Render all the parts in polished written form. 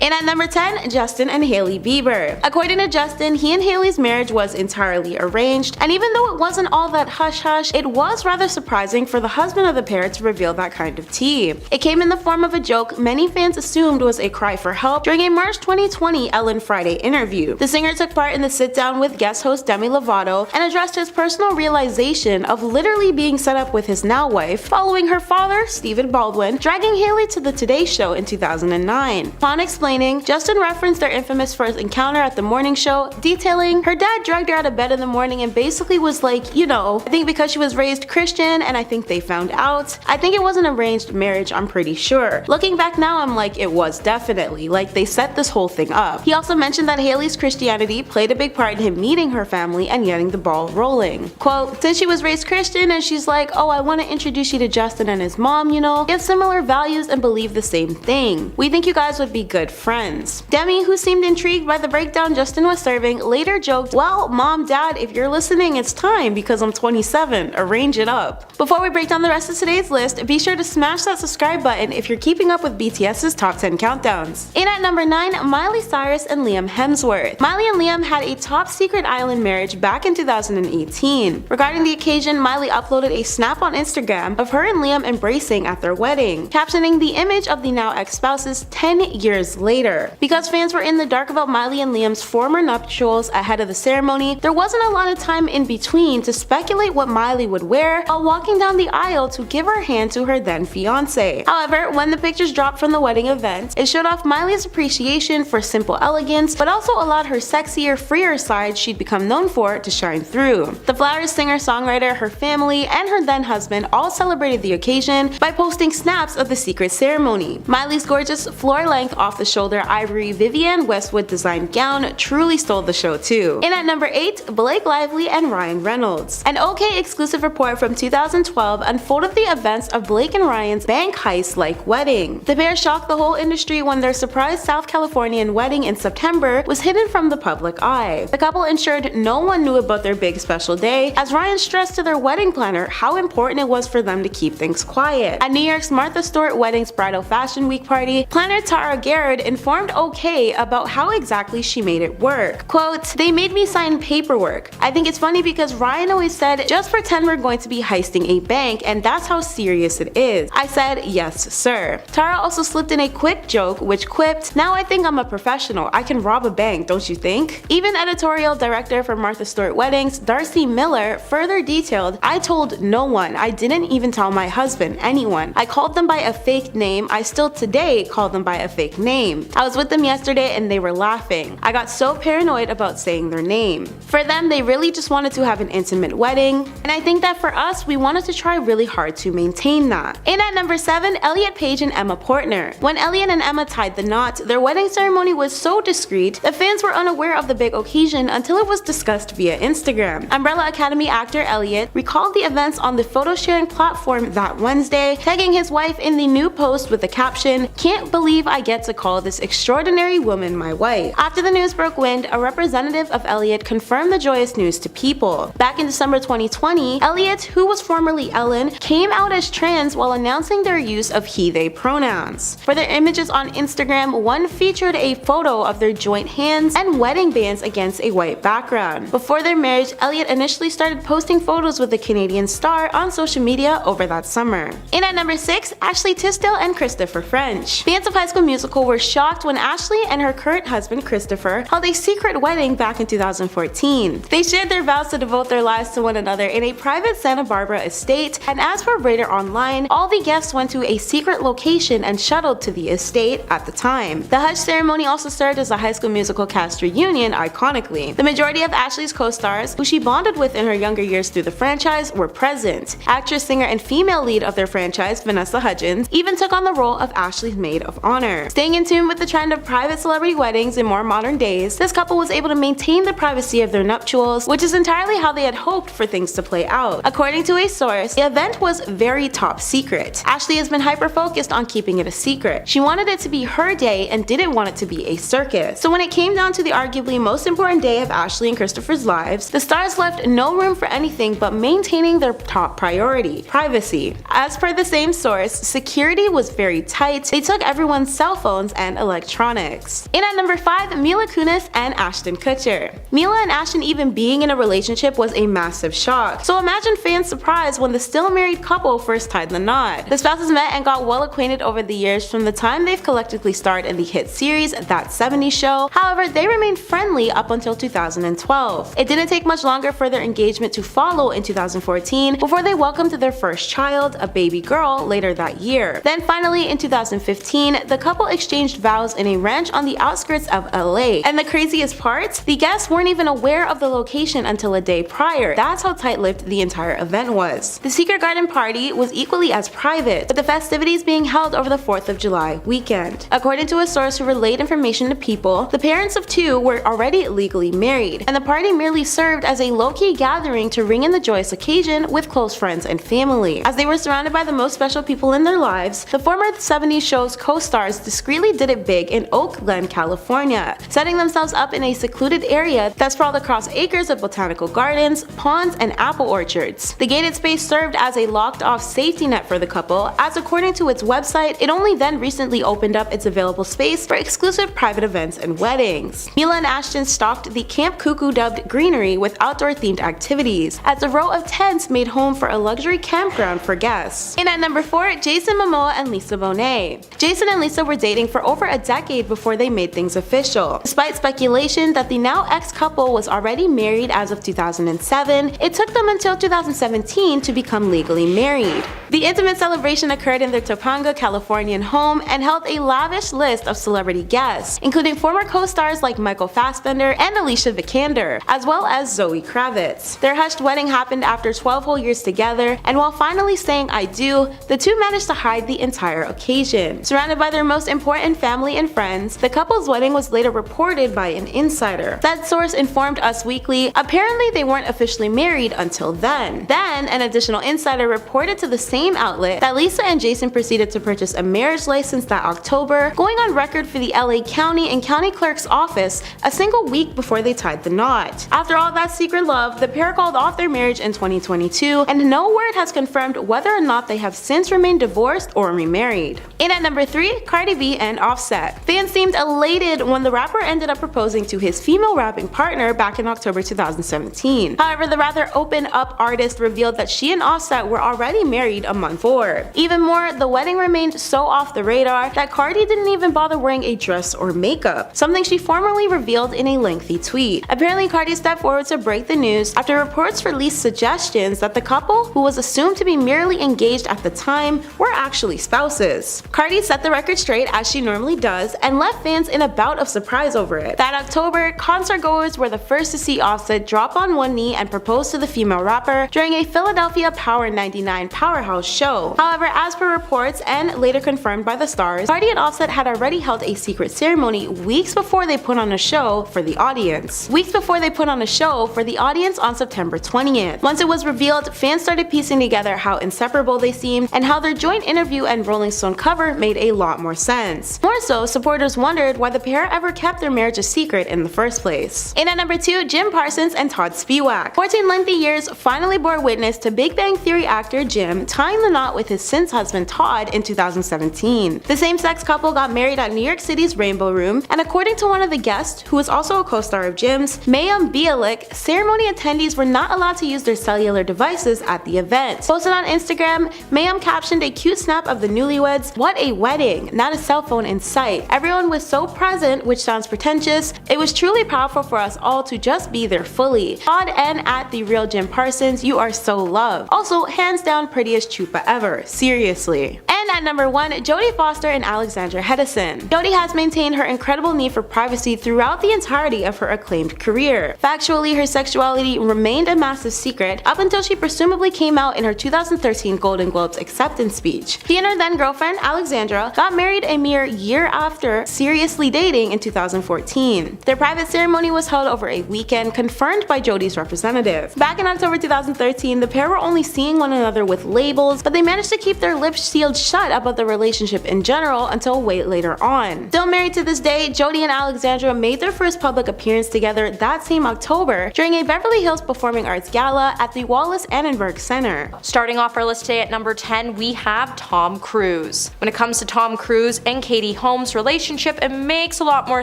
And at number 10, Justin and Hailey Bieber. According to Justin, he and Hailey's marriage was entirely arranged, and even though it wasn't all that hush-hush, it was rather surprising for the husband of the pair to reveal that kind of tea. It came in the form of a joke many fans assumed was a cry for help during a March 2020 Ellen Friday interview. The singer took part in the sit-down with guest host Demi Lovato and addressed his personal realization of literally being set up with his now wife following her father, Stephen Baldwin, dragging Hailey to the Today Show in 2009. Upon explaining, Justin referenced their infamous first encounter at the morning show, detailing her dad dragged her out of bed in the morning and basically was like, you know, I think because she was raised Christian and I think they found out. I think it was an arranged marriage, I'm pretty sure. Looking back now, I'm like, it was definitely. Like, they set this whole thing up. He also mentioned that Hailey's Christianity played a big part in him meeting her family and getting the ball rolling. Quote, since she was raised Christian and she's like, oh, I want to introduce you to Justin and his mom, you know, they have similar values and believe the same thing. We think you guys would be good friends. Demi, who seemed intrigued by the breakdown Justin was serving, later joked, well, mom, dad, if you're listening, it's time because I'm 27. Arrange it up. Before we break down the rest of today's list, be sure to smash that subscribe button if you're keeping up with BTS's top 10 countdowns. In at number 9, Miley Cyrus and Liam Hemsworth. Miley and Liam had a top secret island marriage back in 2018. Regarding the occasion, Miley uploaded a snap on Instagram of her and Liam embracing at their wedding, captioning the image of the now ex-spouses 10 years later. Because fans were in the dark about Miley and Liam's former nuptials ahead of the ceremony, there wasn't a lot of time in between to speculate what Miley would wear while walking down the aisle to give her hand to her then fiance. However, when the pictures dropped from the wedding event, it showed off Miley's appreciation for simple elegance, but also allowed her sexier, freer side she'd become known for to shine through. The Flowers singer-songwriter, her family, and her then husband all celebrated the occasion by posting snaps of the secret ceremony. Miley's gorgeous floor-length off-the-shoulder ivory Vivienne Westwood designed gown truly stole the show too. And at number 8, Blake Lively and Ryan Reynolds. An OK exclusive report from 2012 unfolded the events of Blake and Ryan's bank heist-like wedding. The pair shocked the whole industry when their surprise South Californian wedding in September was hidden from the public eye. The couple ensured no one knew about their big special day, as Ryan stressed to their wedding planner how important it was for them to keep things quiet. At New York's Martha Stewart Wedding's bridal fashion week party, planner Tara Garrett informed OK about how exactly she made it work. Quote, they made me sign paperwork. I think it's funny because Ryan always said, just pretend we're going to be heisting a bank and that's how serious it is. I said, yes sir. Tara also slipped in a quick joke which quipped, now I think I'm a professional. I can rob a bank, don't you think? Even editorial director for Martha Stewart Weddings, Darcy Miller, further detailed, I told no one. I didn't even tell my husband, anyone. I called them by a fake name. I still today call them by a fake name. I was with them yesterday and they were laughing. I got so paranoid about saying their name. For them, they really just wanted to have an intimate wedding, and I think that for us, we wanted to try really hard to maintain that. And at number 7, Elliot Page and Emma Portner. When Elliot and Emma tied the knot, their wedding ceremony was so discreet that fans were unaware of the big occasion until it was discussed via Instagram. Umbrella Academy actor Elliot recalled the events on the photo sharing platform that Wednesday, tagging his wife in the new post with the caption, "Can't believe I get to call this extraordinary woman my wife." After the news broke wind, a representative of Elliot confirmed the joyous news to People. Back in December 2020, Elliot, who was formerly Ellen, came out as trans while announcing their use of he/they pronouns. For their images on Instagram, one featured a photo of their joint hands and wedding bands against a white background. Before their marriage, Elliot initially started posting photos with the Canadian star on social media over that summer. And at number 6, Ashley Tisdale and Christopher French. Fans of High School Musical were shocked when Ashley and her current husband Christopher held a secret wedding back in 2014. They shared their vows to devote their lives to one another in a private Santa Barbara estate, and as per Radar Online, all the guests went to a secret location and shuttled to the estate at the time. The hush ceremony also served as a High School Musical cast reunion iconically. The majority of Ashley's co-stars, who she bonded with in her younger years through the franchise, were present. Actress, singer, and female lead of their franchise, Vanessa Hudgens, even took on the role of Ashley's maid of honor. Staying in tune with the trend of private celebrity weddings in more modern days, this couple was able to maintain the privacy of their nuptials, which is entirely how they had hoped for things to play out. According to a source, the event was very top secret. Ashley has been hyper-focused on keeping it a secret. She wanted it to be her day and didn't want it to be a circus. So when it came down to the arguably most important day of Ashley and Christopher's lives, the stars left no room for anything but maintaining their top priority, privacy. As per the same source, security was very tight. They took everyone's cell phones and and electronics. In at number 5, Mila Kunis and Ashton Kutcher. Mila and Ashton even being in a relationship was a massive shock, so imagine fans' surprise when the still married couple first tied the knot. The spouses met and got well acquainted over the years from the time they've collectively starred in the hit series That 70s Show. However, they remained friendly up until 2012. It didn't take much longer for their engagement to follow in 2014 before they welcomed their first child, a baby girl, later that year. Then finally in 2015, the couple exchanged vows in a ranch on the outskirts of LA. And the craziest part? The guests weren't even aware of the location until a day prior. That's how tight-lipped the entire event was. The secret garden party was equally as private, with the festivities being held over the 4th of July weekend. According to a source who relayed information to People, the parents of two were already legally married, and the party merely served as a low-key gathering to ring in the joyous occasion with close friends and family. As they were surrounded by the most special people in their lives, the former 70s show's co-stars discreetly did it big in Oak Glen, California, setting themselves up in a secluded area that sprawled across acres of botanical gardens, ponds, and apple orchards. The gated space served as a locked-off safety net for the couple, as according to its website, it only then recently opened up its available space for exclusive private events and weddings. Mila and Ashton stocked the Camp Cuckoo dubbed greenery with outdoor-themed activities, as a row of tents made home for a luxury campground for guests. In at number 4, Jason Momoa and Lisa Bonet. Jason and Lisa were dating for over a decade before they made things official. Despite speculation that the now ex-couple was already married as of 2007, it took them until 2017 to become legally married. The intimate celebration occurred in their Topanga, Californian home and held a lavish list of celebrity guests, including former co-stars like Michael Fassbender and Alicia Vikander, as well as Zoe Kravitz. Their hushed wedding happened after 12 whole years together, and while finally saying "I do," the two managed to hide the entire occasion. Surrounded by their most important family and friends, the couple's wedding was later reported by an insider. That source informed Us Weekly apparently they weren't officially married until then. Then, an additional insider reported to the same outlet that Lisa and Jason proceeded to purchase a marriage license that October, going on record for the LA County and County Clerk's office a single week before they tied the knot. After all that secret love, the pair called off their marriage in 2022, and no word has confirmed whether or not they have since remained divorced or remarried. In at number 3, Cardi B and Offset. Fans seemed elated when the rapper ended up proposing to his female rapping partner back in October 2017. However, the rather open-up artist revealed that she and Offset were already married a month before. Even more, the wedding remained so off the radar that Cardi didn't even bother wearing a dress or makeup, something she formally revealed in a lengthy tweet. Apparently, Cardi stepped forward to break the news after reports released suggestions that the couple, who was assumed to be merely engaged at the time, were actually spouses. Cardi set the record straight as she normally does and left fans in a bout of surprise over it. That October, concert goers were the first to see Offset drop on one knee and propose to the female rapper during a Philadelphia Power 99 Powerhouse show. However, as per reports and later confirmed by the stars, Cardi and Offset had already held a secret ceremony weeks before they put on a show for the audience. On September 20th. Once it was revealed, fans started piecing together how inseparable they seemed and how their joint interview and Rolling Stone cover made a lot more sense. More so, supporters wondered why the pair ever kept their marriage a secret in the first place. In at number 2, Jim Parsons and Todd Spiewak. 14 lengthy years finally bore witness to Big Bang Theory actor Jim tying the knot with his since husband Todd in 2017. The same-sex couple got married at New York City's Rainbow Room, and according to one of the guests, who was also a co-star of Jim's, Mayim Bialik, ceremony attendees were not allowed to use their cellular devices at the event. Posted on Instagram, Mayim captioned a cute snap of the newlyweds, "What a wedding, not a cell phone in sight. Everyone was so present," which sounds pretentious. "It was truly powerful for us all to just be there fully. Todd and at the real Jim Parsons, you are so loved. Also, hands down prettiest chupa ever. Seriously." And at number 1, Jodie Foster and Alexandra Hedison. Jodie has maintained her incredible need for privacy throughout the entirety of her acclaimed career. Factually, her sexuality remained a massive secret up until she presumably came out in her 2013 Golden Globes acceptance speech. She and her then girlfriend, Alexandra, got married a mere year after seriously dating in 2014. Their private ceremony was held over a weekend, confirmed by Jodie's representative. Back in October 2013, the pair were only seeing one another with labels, but they managed to keep their lips sealed shut about the relationship in general until way later on. Still married to this day, Jodie and Alexandra made their first public appearance together that same October during a Beverly Hills Performing Arts Gala at the Wallace Annenberg Center. Starting off our list today at number 10, we have Tom Cruise. When it comes to Tom Cruise and Katie Holmes' relationship, it makes a lot more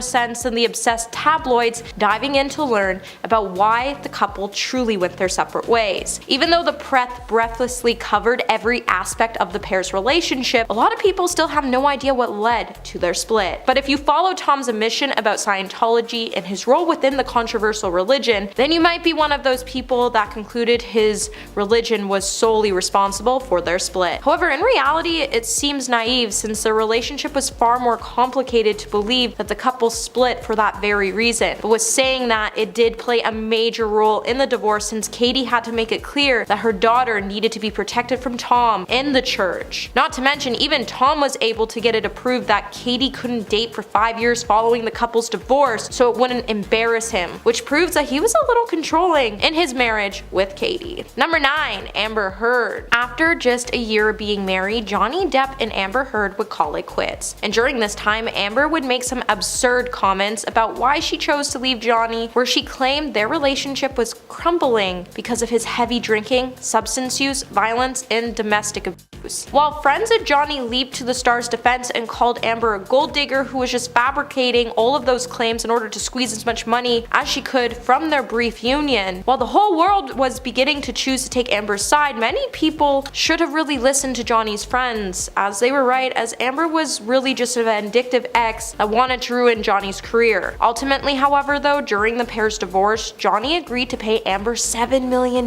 sense than the obsessed tabloids diving in to learn about why the couple truly went their separate ways. Even though the press breathlessly covered every aspect of the pair's relationship, a lot of people still have no idea what led to their split. But if you follow Tom's admission about Scientology and his role within the controversial religion, then you might be one of those people that concluded his religion was solely responsible for their split. However, in reality, it seems naive since their relationship was far more complicated to believe that the couple split for that very reason, but was saying that it did play a major role in the divorce since Katie had to make it clear that her daughter needed to be protected from Tom in the church. Not to mention, even Tom was able to get it approved that Katie couldn't date for 5 years following the couple's divorce so it wouldn't embarrass him, which proves that he was a little controlling in his marriage with Katie. Number 9. Amber Heard. After just a year of being married, Johnny Depp and Amber Heard would call it quits. And during this time, Amber would make some absurd comments about why she chose to leave Johnny, where she claimed their relationship was crumbling because of his heavy drinking, substance use, violence, and domestic abuse. While friends of Johnny leaped to the star's defense and called Amber a gold digger who was just fabricating all of those claims in order to squeeze as much money as she could from their brief union. While the whole world was beginning to choose to take Amber's side, many people should have really listened to Johnny's friends, as they were right, as Amber was really just a vindictive ex that wanted to ruin Johnny's career. Ultimately, however, though, during the pair's divorce, Johnny agreed to pay Amber $7 million,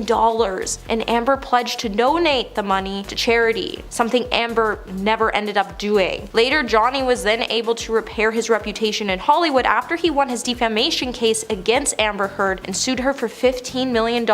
and Amber pledged to donate the money to charity, something Amber never ended up doing. Later, Johnny was then able to repair his reputation in Hollywood after he won his defamation case against Amber Heard and sued her for $15 million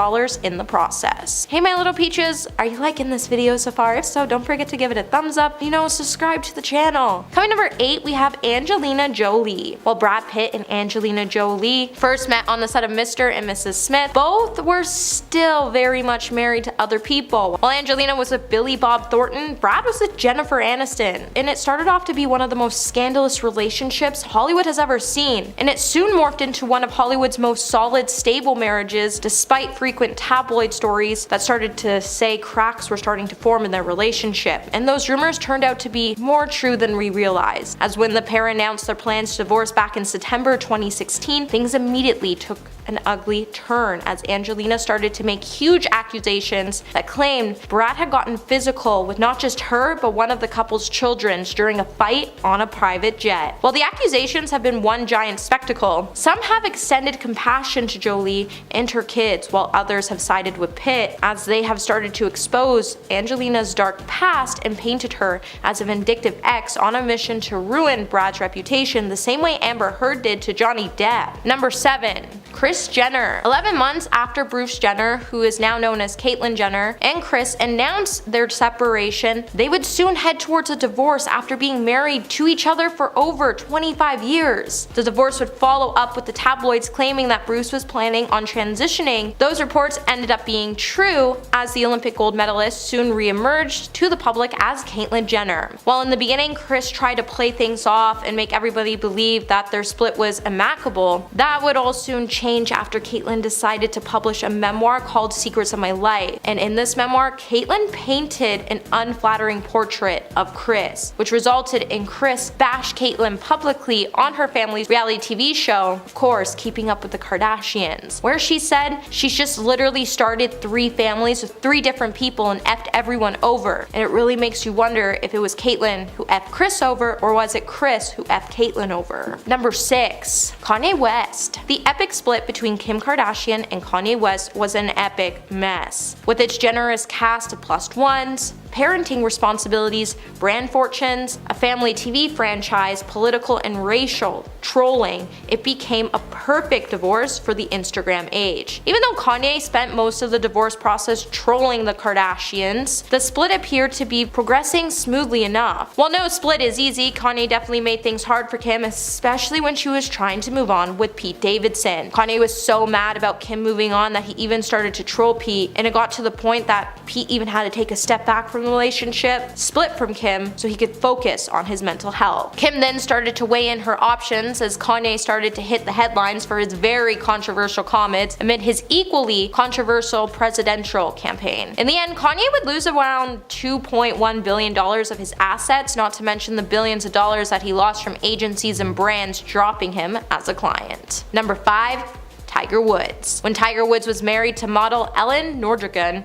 in the process. Hey my little peaches, are you liking this video so far? If so, don't forget to give it a thumbs up, subscribe to the channel. Coming number 8, we have Angelina Jolie. While Brad Pitt and Angelina Jolie first met on the set of Mr. and Mrs. Smith, both were still very much married to other people. While Angelina was with Billy Bob Thornton, Brad was with Jennifer Aniston, and it started off to be one of the most scandalous relationships Hollywood has ever seen, and it soon morphed into one of Hollywood's most solid, stable marriages, despite frequent tabloid stories that started to say cracks were starting to form in their relationship. And those rumors turned out to be more true than we realized, as when the pair announced their plans to divorce back in September 2016, things immediately took an ugly turn as Angelina started to make huge accusations that claimed Brad had gotten physical with not just her but one of the couple's children during a fight on a private jet. While the accusations have been one giant spectacle, some have extended compassion to Jolie and her kids, while others have sided with Pitt as they have started to expose Angelina's dark past and painted her as a vindictive ex on a mission to ruin Brad's reputation the same way Amber Heard did to Johnny Depp. Number 7. Kris Jenner. 11 months after Bruce Jenner, who is now known as Caitlyn Jenner, and Kris announced their separation, they would soon head towards a divorce after being married to each other for over 25 years. The divorce would follow up with the tabloids claiming that Bruce was planning on transitioning. Those reports ended up being true, as the Olympic gold medalist soon re-emerged to the public as Caitlyn Jenner. While in the beginning Kris tried to play things off and make everybody believe that their split was amicable, that would all soon change after Caitlyn decided to publish a memoir called Secrets of My Life. And in this memoir, Caitlyn painted an unflattering portrait of Kris, which resulted in Kris bash Caitlyn publicly on her family's reality TV show, of course, Keeping Up with the Kardashians, where she said she's just literally started 3 families with 3 different people and effed everyone over. And it really makes you wonder if it was Caitlyn who effed Kris over, or was it Kris who effed Caitlyn over. Number 6. Kanye West. The epic split between Kim Kardashian and Kanye West was an epic mess. With its generous cast of plus ones, parenting responsibilities, brand fortunes, a family TV franchise, political and racial trolling, it became a perfect divorce for the Instagram age. Even though Kanye spent most of the divorce process trolling the Kardashians, the split appeared to be progressing smoothly enough. While no split is easy, Kanye definitely made things hard for Kim, especially when she was trying to move on with Pete Davidson. Kanye was so mad about Kim moving on that he even started to troll Pete, and it got to the point that Pete even had to take a step back from from the relationship, split from Kim so he could focus on his mental health. Kim then started to weigh in her options as Kanye started to hit the headlines for his very controversial comments amid his equally controversial presidential campaign. In the end, Kanye would lose around $2.1 billion of his assets, not to mention the billions of dollars that he lost from agencies and brands dropping him as a client. Number 5. Tiger Woods. When Tiger Woods was married to model Ellen Nordegren,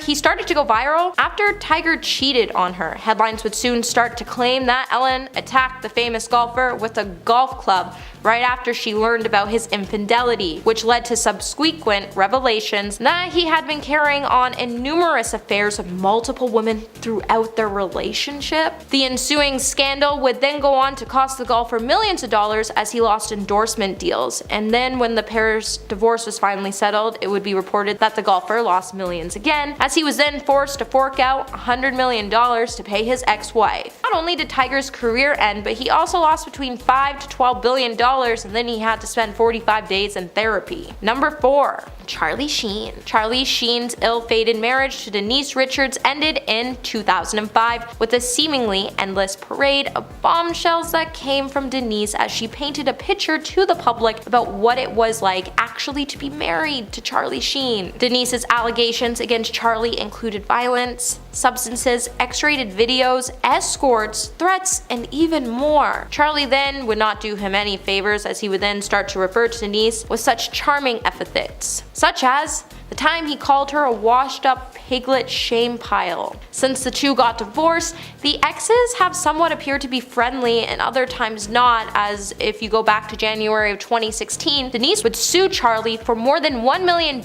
he started to go viral after Tiger cheated on her. Headlines would soon start to claim that Ellen attacked the famous golfer with a golf club right after she learned about his infidelity, which led to subsequent revelations that he had been carrying on in numerous affairs with multiple women throughout their relationship. The ensuing scandal would then go on to cost the golfer millions of dollars as he lost endorsement deals, and then when the pair's divorce was finally settled, it would be reported that the golfer lost millions again, as he was then forced to fork out $100 million to pay his ex-wife. Not only did Tiger's career end, but he also lost between $5 to $12 billion, and then he had to spend 45 days in therapy. Number 4. Charlie Sheen. Charlie Sheen's ill-fated marriage to Denise Richards ended in 2005 with a seemingly endless parade of bombshells that came from Denise as she painted a picture to the public about what it was like actually to be married to Charlie Sheen. Denise's allegations against Charlie included violence, substances, X-rated videos, escorts, threats, and even more. Charlie then would not do him any favors as he would then start to refer to Denise with such charming epithets, such as the time he called her a washed up piglet shame pile. Since the two got divorced, the exes have somewhat appeared to be friendly and other times not, as if you go back to January of 2016, Denise would sue Charlie for more than $1 million,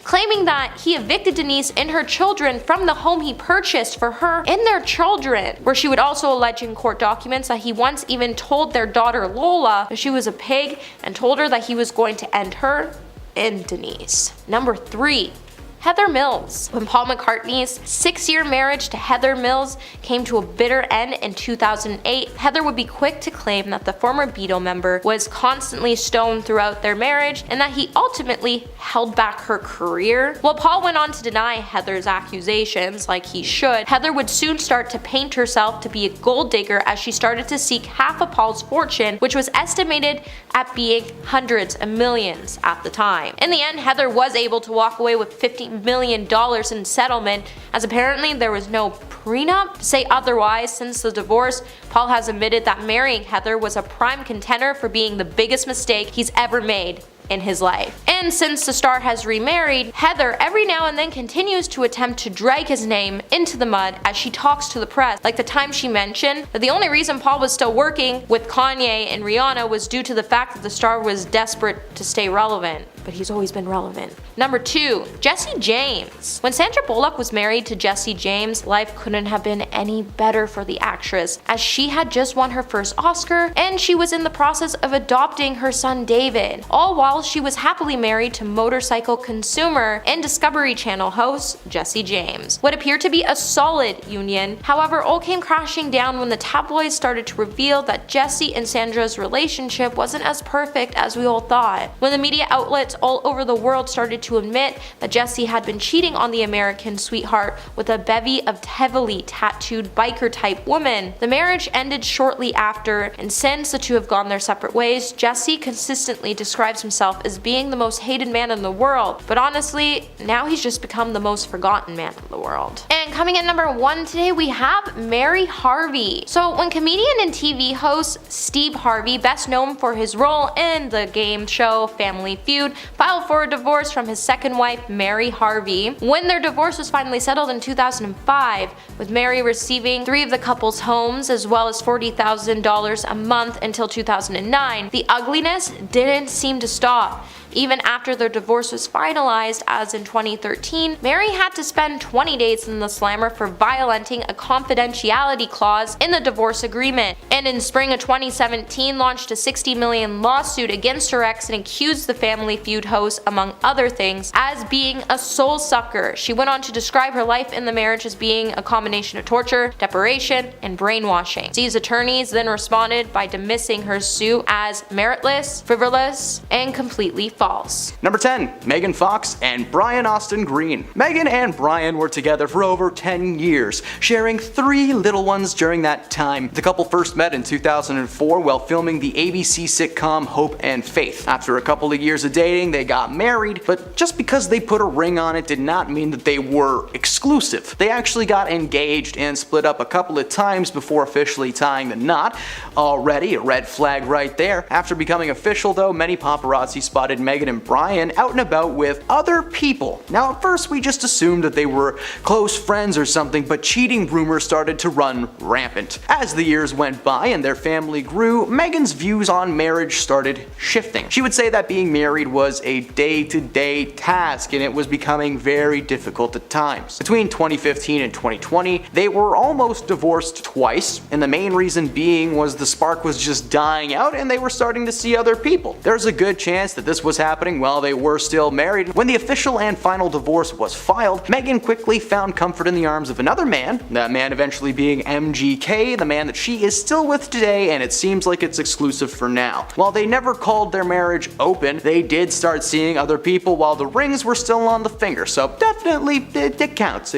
claiming that he evicted Denise and her children from the home he purchased for her and their children, where she would also allege in court documents that he once even told their daughter Lola that she was a pig and told her that he was going to end her and Denise. Number 3. Heather Mills. When Paul McCartney's 6-year marriage to Heather Mills came to a bitter end in 2008, Heather would be quick to claim that the former Beatle member was constantly stoned throughout their marriage and that he ultimately held back her career. While Paul went on to deny Heather's accusations, like he should, Heather would soon start to paint herself to be a gold digger as she started to seek half of Paul's fortune, which was estimated at being hundreds of millions at the time. In the end, Heather was able to walk away with $50 million in settlement, as apparently there was no prenup. To say otherwise, since the divorce, Paul has admitted that marrying Heather was a prime contender for being the biggest mistake he's ever made in his life. And since the star has remarried, Heather every now and then continues to attempt to drag his name into the mud as she talks to the press, like the time she mentioned that the only reason Paul was still working with Kanye and Rihanna was due to the fact that the star was desperate to stay relevant. But he's always been relevant. Number 2. Jesse James. When Sandra Bullock was married to Jesse James, life couldn't have been any better for the actress, as she had just won her first Oscar and she was in the process of adopting her son David, all while she was happily married to motorcycle consumer and Discovery Channel host Jesse James. What appeared to be a solid union, however, all came crashing down when the tabloids started to reveal that Jesse and Sandra's relationship wasn't as perfect as we all thought. When the media outlets all over the world started to admit that Jesse had been cheating on the American sweetheart with a bevy of heavily tattooed biker type women, the marriage ended shortly after, and since the two have gone their separate ways, Jesse consistently describes himself as being the most hated man in the world, but honestly, now he's just become the most forgotten man in the world. And coming in number 1 today, we have Mary Harvey. So when comedian and TV host Steve Harvey, best known for his role in the game show Family Feud, filed for a divorce from his second wife, Mary Harvey. When their divorce was finally settled in 2005, with Mary receiving 3 of the couple's homes as well as $40,000 a month until 2009, the ugliness didn't seem to stop. Even after their divorce was finalized, as in 2013, Mary had to spend 20 days in the slammer for violating a confidentiality clause in the divorce agreement, and in spring of 2017 launched a $60 million lawsuit against her ex and accused the Family Feud host, among other things, as being a soul sucker. She went on to describe her life in the marriage as being a combination of torture, deprivation, and brainwashing. Steve's attorneys then responded by dismissing her suit as meritless, frivolous, and completely false. false. Number 10. Megan Fox and Brian Austin Green. Megan and Brian were together for over 10 years, sharing 3 little ones during that time. The couple first met in 2004 while filming the ABC sitcom Hope and Faith. After a couple of years of dating, they got married, but just because they put a ring on it did not mean that they were exclusive. They actually got engaged and split up a couple of times before officially tying the knot. Already a red flag right there. After becoming official though, many paparazzi spotted Megan and Brian out and about with other people. Now at first we just assumed that they were close friends or something, but cheating rumors started to run rampant. As the years went by and their family grew, Megan's views on marriage started shifting. She would say that being married was a day-to-day task and it was becoming very difficult at times. Between 2015 and 2020, they were almost divorced twice, and the main reason being was the spark was just dying out and they were starting to see other people. There's a good chance that this was happening while they were still married. When the official and final divorce was filed, Megan quickly found comfort in the arms of another man, that man eventually being MGK, the man that she is still with today, and it seems like it's exclusive for now. While they never called their marriage open, they did start seeing other people while the rings were still on the finger, so definitely it counts.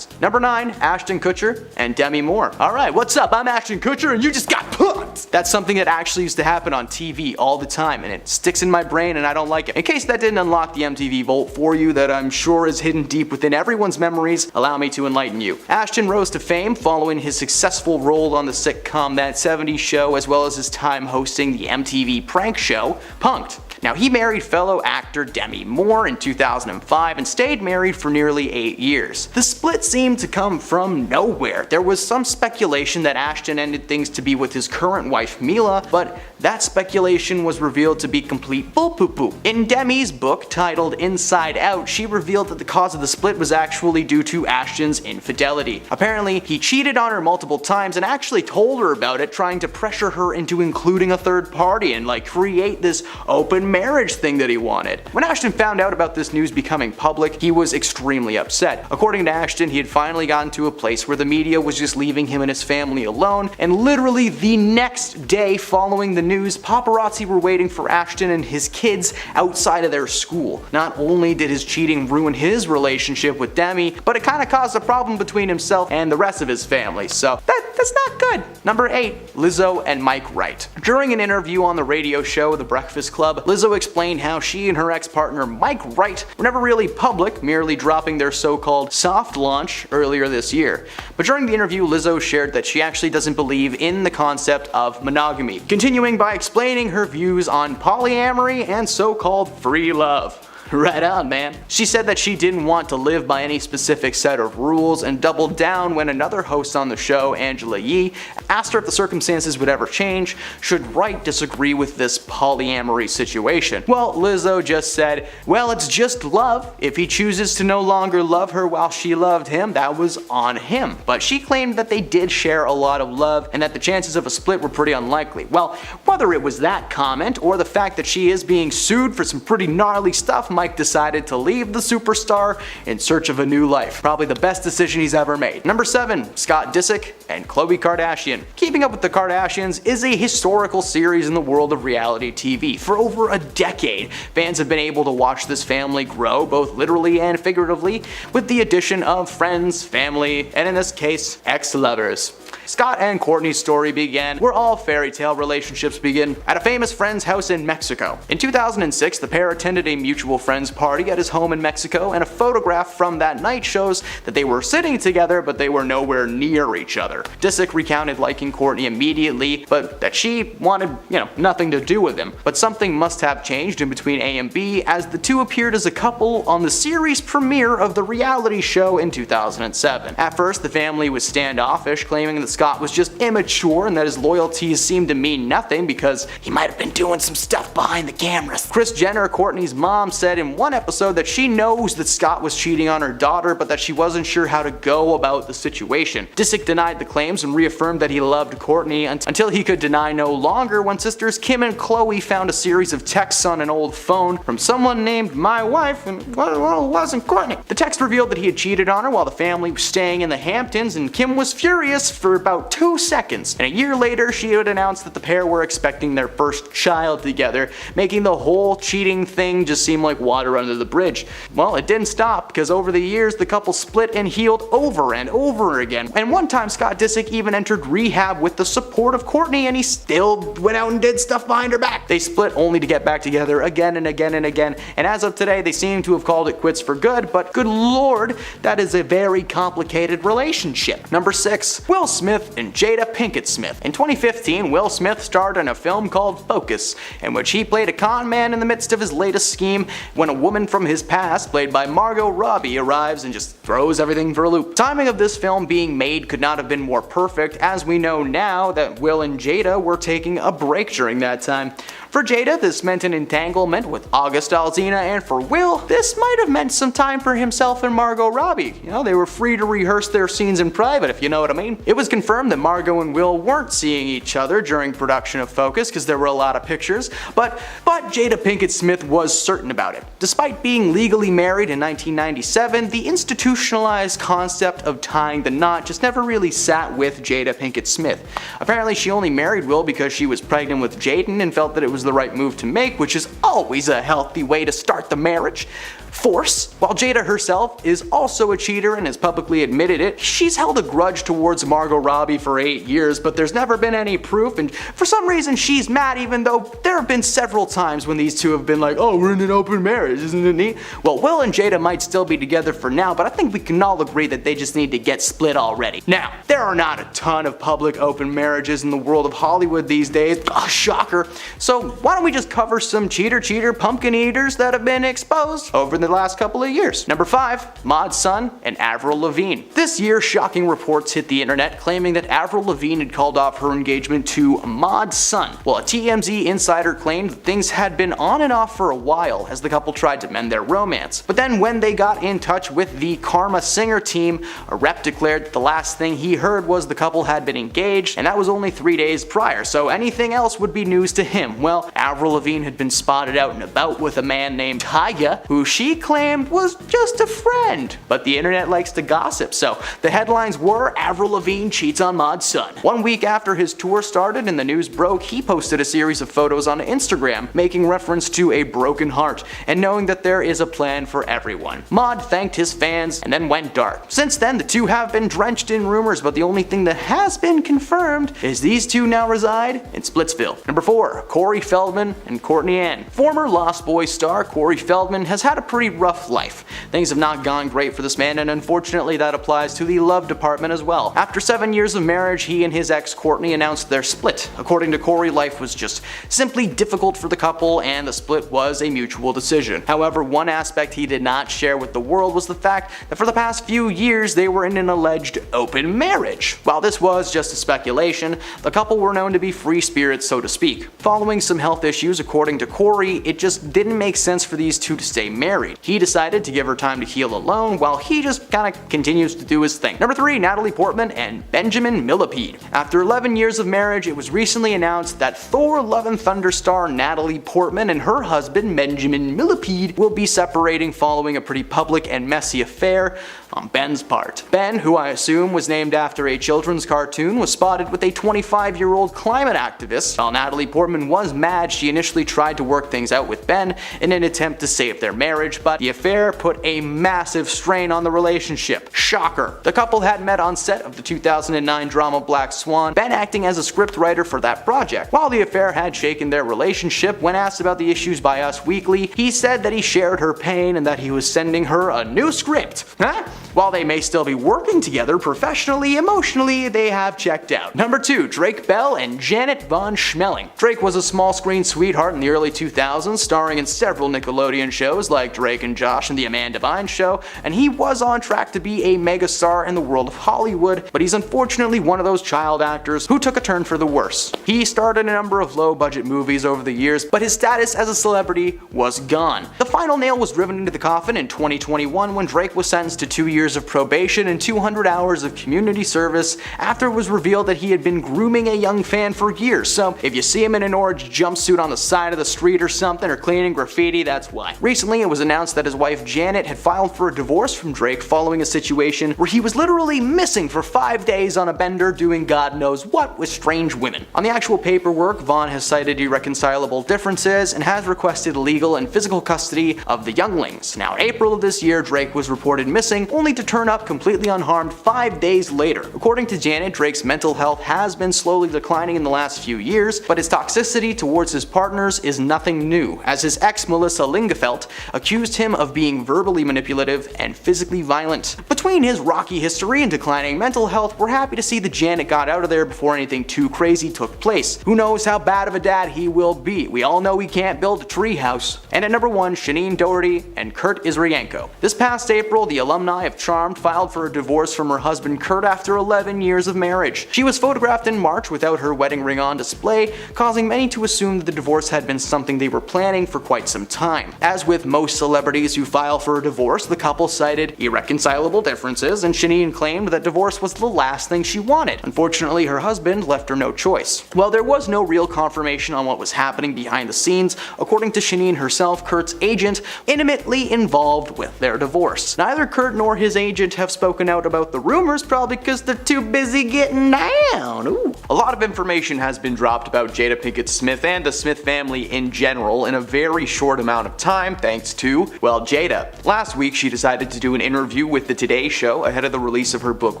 Number 9, Ashton Kutcher and Demi Moore. Alright, what's up? I'm Ashton Kutcher and you just got hooked! That's something that actually used to happen on TV all the time, and it sticks in my brain and I don't like it. In case that didn't unlock the MTV vault for you that I'm sure is hidden deep within everyone's memories, allow me to enlighten you. Ashton rose to fame following his successful role on the sitcom That 70s Show, as well as his time hosting the MTV prank show Punk'd. Now, he married fellow actor Demi Moore in 2005 and stayed married for nearly 8 years. The split seemed to come from nowhere. There was some speculation that Ashton ended things to be with his current wife Mila, but that speculation was revealed to be complete bull poo-poo. In Demi's book titled Inside Out, she revealed that the cause of the split was actually due to Ashton's infidelity. Apparently, he cheated on her multiple times and actually told her about it, trying to pressure her into including a third party and create this open marriage thing that he wanted. When Ashton found out about this news becoming public, he was extremely upset. According to Ashton, he had finally gotten to a place where the media was just leaving him and his family alone, and literally the next day following the news, paparazzi were waiting for Ashton and his kids outside of their school. Not only did his cheating ruin his relationship with Demi, but it kind of caused a problem between himself and the rest of his family, so that's not good. Number 8, Lizzo and Mike Wright. During an interview on the radio show The Breakfast Club, Lizzo explained how she and her ex-partner Mike Wright were never really public, merely dropping their so-called soft launch earlier this year. But during the interview, Lizzo shared that she actually doesn't believe in the concept of monogamy, continuing by explaining her views on polyamory and so-called free love. Right on, man. She said that she didn't want to live by any specific set of rules and doubled down when another host on the show, Angela Yee, asked her if the circumstances would ever change should Wright disagree with this polyamory situation. Well, Lizzo just said, well, it's just love. If he chooses to no longer love her while she loved him, that was on him. But she claimed that they did share a lot of love and that the chances of a split were pretty unlikely. Well, whether it was that comment or the fact that she is being sued for some pretty gnarly stuff, Mike decided to leave the superstar in search of a new life. Probably the best decision he's ever made. Number 7, Scott Disick and Khloe Kardashian. Keeping Up with the Kardashians is a historical series in the world of reality TV. For over a decade, fans have been able to watch this family grow, both literally and figuratively, with the addition of friends, family, and in this case, ex-lovers. Scott and Kourtney's story began where all fairy tale relationships begin, at a famous friend's house in Mexico. In 2006, the pair attended a mutual friend's party at his home in Mexico, and a photograph from that night shows that they were sitting together, but they were nowhere near each other. Disick recounted liking Kourtney immediately, but that she wanted, nothing to do with him. But something must have changed in between A and B, as the two appeared as a couple on the series premiere of the reality show in 2007. At first, the family was standoffish, claiming that Scott was just immature and that his loyalties seemed to mean nothing because he might have been doing some stuff behind the cameras. Kris Jenner, Kourtney's mom, said in one episode that she knows that Scott was cheating on her daughter, but that she wasn't sure how to go about the situation. Disick denied the claims and reaffirmed that he loved Kourtney until he could deny no longer when sisters Kim and Khloe found a series of texts on an old phone from someone named My Wife, and well, it wasn't Kourtney. The text revealed that he had cheated on her while the family was staying in the Hamptons, and Kim was furious for about 2 seconds, and a year later she would announce that the pair were expecting their first child together, making the whole cheating thing just seem like water under the bridge. Well, it didn't stop, because over the years the couple split and healed over and over again, and one time Scott Disick even entered rehab with the support of Courtney, and he still went out and did stuff behind her back. They split only to get back together again and again and again, and as of today they seem to have called it quits for good, but good lord, that is a very complicated relationship. Number 6. Will Smith and Jada Pinkett Smith. In 2015, Will Smith starred in a film called Focus, in which he played a con man in the midst of his latest scheme when a woman from his past, played by Margot Robbie, arrives and just throws everything for a loop. Timing of this film being made could not have been more perfect, as we know now that Will and Jada were taking a break during that time. For Jada, this meant an entanglement with August Alsina, and for Will, this might have meant some time for himself and Margot Robbie. You know, they were free to rehearse their scenes in private, if you know what I mean. It was confirmed that Margot and Will weren't seeing each other during production of Focus, because there were a lot of pictures, but Jada Pinkett Smith was certain about it. Despite being legally married in 1997, the institutionalized concept of tying the knot just never really sat with Jada Pinkett Smith. Apparently she only married Will because she was pregnant with Jaden and felt that it was the right move to make, which is always a healthy way to start the marriage. Force. While Jada herself is also a cheater and has publicly admitted it, she's held a grudge towards Margot Robbie for 8 years, but there's never been any proof, and for some reason she's mad, even though there have been several times when these two have been like, oh, we're in an open marriage, isn't it neat? Well, Will and Jada might still be together for now, but I think we can all agree that they just need to get split already. Now, there are not a ton of public open marriages in the world of Hollywood these days. Oh, shocker. So why don't we just cover some cheater pumpkin eaters that have been exposed over the last couple of years. Number 5. Maud's son and Avril Lavigne. This year, shocking reports hit the internet claiming that Avril Lavigne had called off her engagement to Maud's son. Well, a TMZ insider claimed that things had been on and off for a while as the couple tried to mend their romance. But then when they got in touch with the Karma Singer team, a rep declared that the last thing he heard was the couple had been engaged, and that was only 3 days prior, so anything else would be news to him. Well, Avril Lavigne had been spotted out and about with a man named Tyga, who she claimed was just a friend. But the internet likes to gossip, so the headlines were Avril Lavigne cheats on Maud's son. 1 week after his tour started and the news broke, he posted a series of photos on Instagram, making reference to a broken heart, and knowing that there is a plan for everyone. Maud thanked his fans and then went dark. Since then, the two have been drenched in rumors, but the only thing that has been confirmed is these two now reside in Splitsville. Number 4. Corey Feldman and Courtney Ann. Former Lost Boys star Corey Feldman has had a pretty rough life. Things have not gone great for this man, and unfortunately that applies to the love department as well. After 7 years of marriage, he and his ex Courtney announced their split. According to Corey, life was just simply difficult for the couple, and the split was a mutual decision. However, one aspect he did not share with the world was the fact that for the past few years they were in an alleged open marriage. While this was just a speculation, the couple were known to be free spirits, so to speak. Following some health issues, according to Corey, it just didn't make sense for these two to stay married. He decided to give her time to heal alone, while he just kinda continues to do his thing. Number 3. Natalie Portman and Benjamin Millipede. After 11 years of marriage, it was recently announced that Thor: Love and Thunder star Natalie Portman and her husband Benjamin Millipede will be separating following a pretty public and messy affair on Ben's part. Ben, who I assume was named after a children's cartoon, was spotted with a 25-year-old climate activist. While Natalie Portman was mad, she initially tried to work things out with Ben in an attempt to save their marriage, but the affair put a massive strain on the relationship. Shocker. The couple had met on set of the 2009 drama Black Swan, Ben acting as a scriptwriter for that project. While the affair had shaken their relationship, when asked about the issues by Us Weekly, he said that he shared her pain and that he was sending her a new script. Huh? While they may still be working together professionally, emotionally, they have checked out. Number 2. Drake Bell and Janet Von Schmeling. Drake was a small screen sweetheart in the early 2000s, starring in several Nickelodeon shows like Drake and Josh and The Amanda Bynes Show, and he was on track to be a megastar in the world of Hollywood, but he's unfortunately one of those child actors who took a turn for the worse. He starred in a number of low-budget movies over the years, but his status as a celebrity was gone. The final nail was driven into the coffin in 2021 when Drake was sentenced to 2 years years of probation and 200 hours of community service after it was revealed that he had been grooming a young fan for years. So if you see him in an orange jumpsuit on the side of the street or something, or cleaning graffiti, that's why. Recently, it was announced that his wife Janet had filed for a divorce from Drake following a situation where he was literally missing for 5 days on a bender doing God knows what with strange women. On the actual paperwork, Vaughn has cited irreconcilable differences and has requested legal and physical custody of the younglings. Now, in April of this year, Drake was reported missing, only to turn up completely unharmed 5 days later. According to Janet, Drake's mental health has been slowly declining in the last few years, but his toxicity towards his partners is nothing new, as his ex Melissa Lingefelt accused him of being verbally manipulative and physically violent. Between his rocky history and declining mental health, we're happy to see that Janet got out of there before anything too crazy took place. Who knows how bad of a dad he will be? We all know he can't build a treehouse. And at number 1, Shanine Doherty and Kurt Israyenko. This past April, the alumni of Charmed filed for a divorce from her husband Kurt after 11 years of marriage. She was photographed in March without her wedding ring on display, causing many to assume that the divorce had been something they were planning for quite some time. As with most celebrities who file for a divorce, the couple cited irreconcilable differences, and Shanine claimed that divorce was the last thing she wanted. Unfortunately, her husband left her no choice. While there was no real confirmation on what was happening behind the scenes, according to Shanine herself, Kurt's agent intimately involved with their divorce. Neither Kurt nor his agent have spoken out about the rumors, probably because they're too busy getting down. Ooh. A lot of information has been dropped about Jada Pinkett Smith and the Smith family in general in a very short amount of time, thanks to, well, Jada. Last week, she decided to do an interview with the Today Show ahead of the release of her book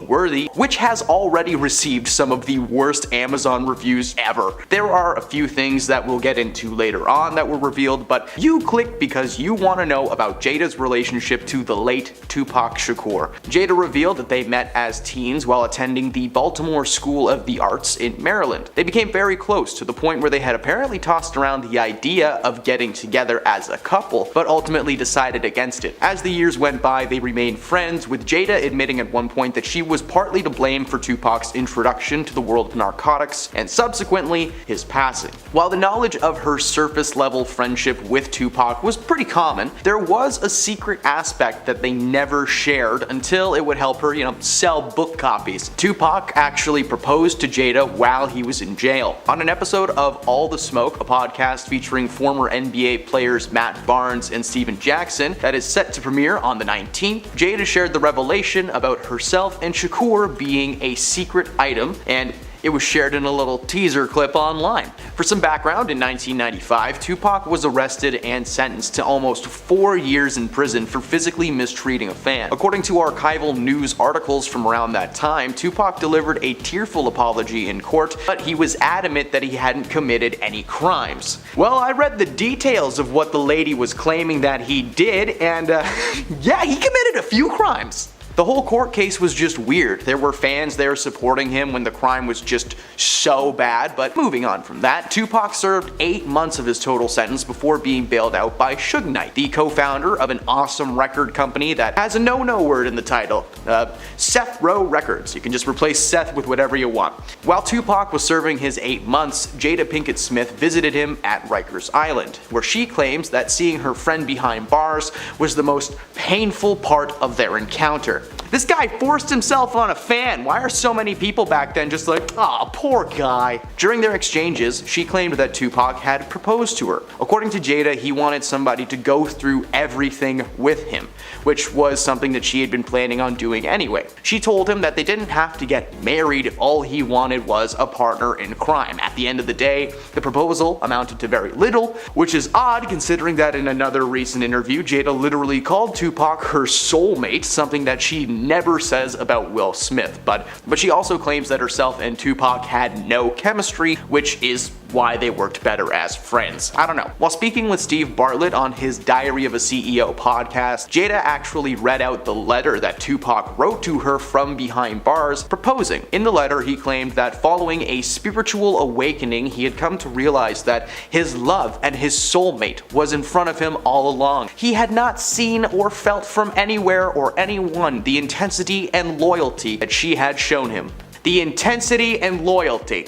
Worthy, which has already received some of the worst Amazon reviews ever. There are a few things that we'll get into later on that were revealed, but you clicked because you want to know about Jada's relationship to the late Tupac Shakur. Jada revealed that they met as teens while attending the Baltimore School of the Arts in Maryland. They became very close to the point where they had apparently tossed around the idea of getting together as a couple, but ultimately decided against it. As the years went by, they remained friends, with Jada admitting at one point that she was partly to blame for Tupac's introduction to the world of narcotics and subsequently his passing. While the knowledge of her surface level friendship with Tupac was pretty common, there was a secret aspect that they never shared until it would help her, sell book copies. Tupac actually proposed to Jada while he was in jail. On an episode of All the Smoke, a podcast featuring former NBA players Matt Barnes and Steven Jackson that is set to premiere on the 19th, Jada shared the revelation about herself and Shakur being a secret item, and it was shared in a little teaser clip online. For some background, in 1995, Tupac was arrested and sentenced to almost 4 years in prison for physically mistreating a fan. According to archival news articles from around that time, Tupac delivered a tearful apology in court, but he was adamant that he hadn't committed any crimes. Well, I read the details of what the lady was claiming that he did, and yeah, he committed a few crimes. The whole court case was just weird. There were fans there supporting him when the crime was just so bad, but moving on from that, Tupac served 8 months of his total sentence before being bailed out by Suge Knight, the co-founder of an awesome record company that has a no-no word in the title, Seth Row Records. You can just replace Seth with whatever you want. While Tupac was serving his 8 months, Jada Pinkett Smith visited him at Rikers Island, where she claims that seeing her friend behind bars was the most painful part of their encounter. This guy forced himself on a fan. Why are so many people back then just like, aw, poor guy? During their exchanges, she claimed that Tupac had proposed to her. According to Jada, he wanted somebody to go through everything with him, which was something that she had been planning on doing anyway. She told him that they didn't have to get married if all he wanted was a partner in crime. At the end of the day, the proposal amounted to very little, which is odd considering that in another recent interview, Jada literally called Tupac her soulmate, something that she never says about Will Smith, but she also claims that herself and Tupac had no chemistry, which is why they worked better as friends. I don't know. While speaking with Steve Bartlett on his Diary of a CEO podcast, Jada actually read out the letter that Tupac wrote to her from behind bars, proposing. In the letter, he claimed that following a spiritual awakening, he had come to realize that his love and his soulmate was in front of him all along. He had not seen or felt from anywhere or anyone the intensity and loyalty that she had shown him. The intensity and loyalty.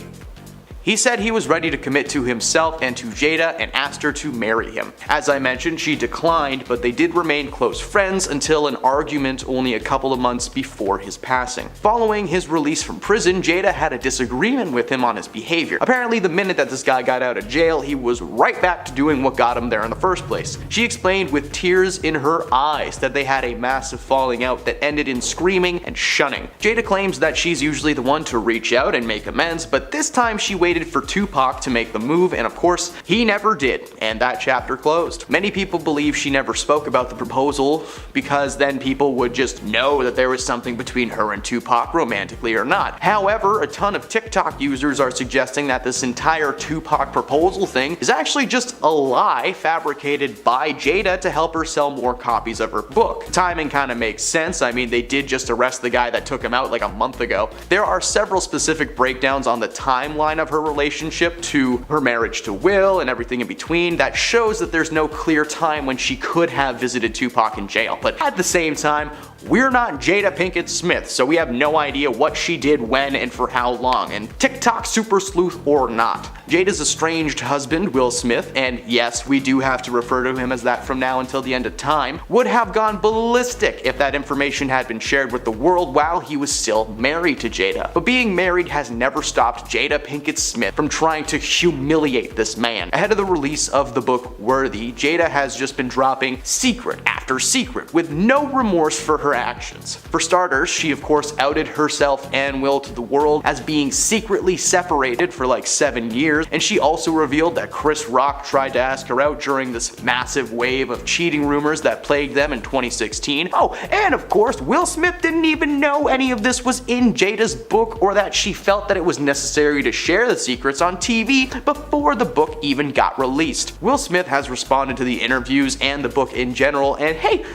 He said he was ready to commit to himself and to Jada and asked her to marry him. As I mentioned, she declined, but they did remain close friends until an argument only a couple of months before his passing. Following his release from prison, Jada had a disagreement with him on his behavior. Apparently, the minute that this guy got out of jail, he was right back to doing what got him there in the first place. She explained with tears in her eyes that they had a massive falling out that ended in screaming and shunning. Jada claims that she's usually the one to reach out and make amends, but this time she waited for Tupac to make the move, and of course, he never did, and that chapter closed. Many people believe she never spoke about the proposal because then people would just know that there was something between her and Tupac, romantically or not. However, a ton of TikTok users are suggesting that this entire Tupac proposal thing is actually just a lie fabricated by Jada to help her sell more copies of her book. Timing kind of makes sense. I mean, they did just arrest the guy that took him out like a month ago. There are several specific breakdowns on the timeline of her relationship to her marriage to Will and everything in between that shows that there's no clear time when she could have visited Tupac in jail. But at the same time, we're not Jada Pinkett Smith, so we have no idea what she did when and for how long, and TikTok super sleuth or not. Jada's estranged husband, Will Smith, and yes, we do have to refer to him as that from now until the end of time, would have gone ballistic if that information had been shared with the world while he was still married to Jada. But being married has never stopped Jada Pinkett Smith from trying to humiliate this man. Ahead of the release of the book Worthy, Jada has just been dropping secret after secret with no remorse for her actions. For starters, she of course outed herself and Will to the world as being secretly separated for like 7 years, and she also revealed that Chris Rock tried to ask her out during this massive wave of cheating rumors that plagued them in 2016. Oh, and of course, Will Smith didn't even know any of this was in Jada's book or that she felt that it was necessary to share the secrets on TV before the book even got released. Will Smith has responded to the interviews and the book in general, and hey,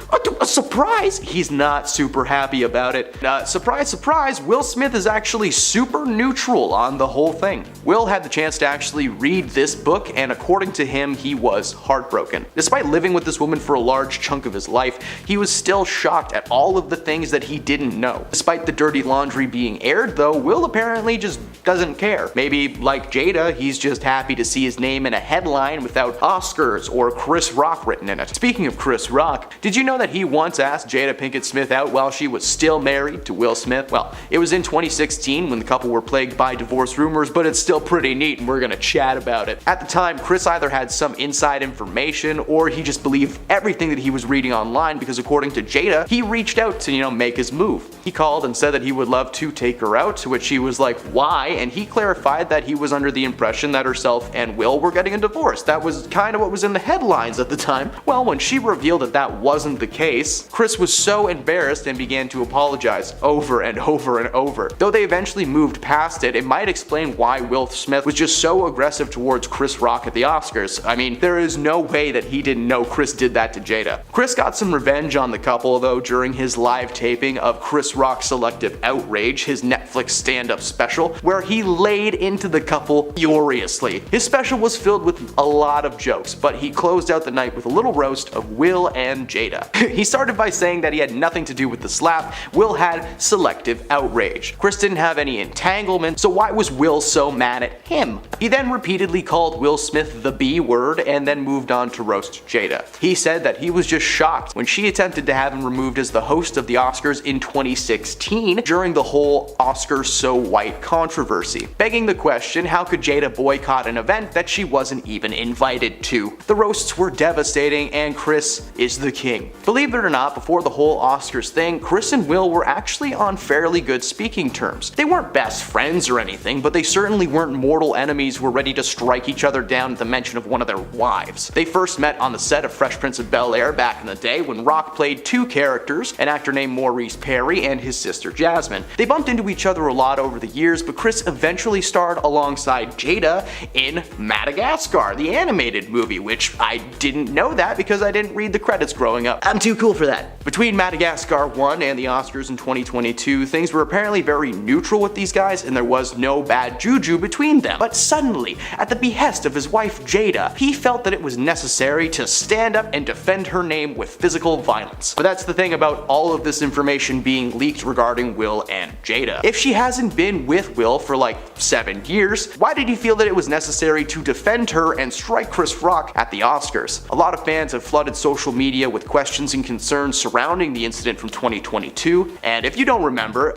a surprise, he's not super happy about it. Surprise, surprise, Will Smith is actually super neutral on the whole thing. Will had the chance to actually read this book, and according to him, he was heartbroken. Despite living with this woman for a large chunk of his life, he was still shocked at all of the things that he didn't know. Despite the dirty laundry being aired though, Will apparently just doesn't care. Maybe like Jada, he's just happy to see his name in a headline without Oscars or Chris Rock written in it. Speaking of Chris Rock, did you know that he once asked Jada Pinkett Smith out while she was still married to Will Smith? Well, it was in 2016 when the couple were plagued by divorce rumors, but it's still pretty neat and we're gonna chat about it. At the time, Chris either had some inside information or he just believed everything that he was reading online because according to Jada, he reached out to, make his move. He called and said that he would love to take her out, to which she was like, why? And he clarified that he was under the impression that herself and Will were getting a divorce. That was kind of what was in the headlines at the time. Well, when she revealed that that wasn't the case, Chris was so embarrassed and began to apologize over and over and over. Though they eventually moved past it, it might explain why Will Smith was just so aggressive towards Chris Rock at the Oscars. I mean, there is no way that he didn't know Chris did that to Jada. Chris got some revenge on the couple though during his live taping of Chris Rock's Selective Outrage, his Netflix stand-up special, where he laid into the couple furiously. His special was filled with a lot of jokes, but he closed out the night with a little roast of Will and Jada. He started by saying that he had nothing to do with the slap. Will had selective outrage. Chris didn't have any entanglement, so why was Will so mad at him? He then repeatedly called Will Smith the B word and then moved on to roast Jada. He said that he was just shocked when she attempted to have him removed as the host of the Oscars in 2016 during the whole Oscars so white controversy. Begging the question, how could Jada boycott an event that she wasn't even invited to? The roasts were devastating and Chris is the king. Believe it or not, before the whole Oscars thing, Chris and Will were actually on fairly good speaking terms. They weren't best friends or anything, but they certainly weren't mortal enemies who were ready to strike each other down at the mention of one of their wives. They first met on the set of Fresh Prince of Bel-Air back in the day when Rock played two characters, an actor named Maurice Perry and his sister Jasmine. They bumped into each other a lot over the years, but Chris eventually starred alongside Jada in Madagascar, the animated movie, which I didn't know that because I didn't read the credits growing up. I'm too cool for that. Between Madagascar 1 and the Oscars in 2022, things were apparently very neutral with these guys and there was no bad juju between them. But suddenly, at the behest of his wife Jada, he felt that it was necessary to stand up and defend her name with physical violence. But that's the thing about all of this information being leaked regarding Will and Jada. If she hasn't been with Will for like 7 years, years, why did he feel that it was necessary to defend her and strike Chris Rock at the Oscars? A lot of fans have flooded social media with questions and concerns surrounding the incident from 2022, and if you don't remember,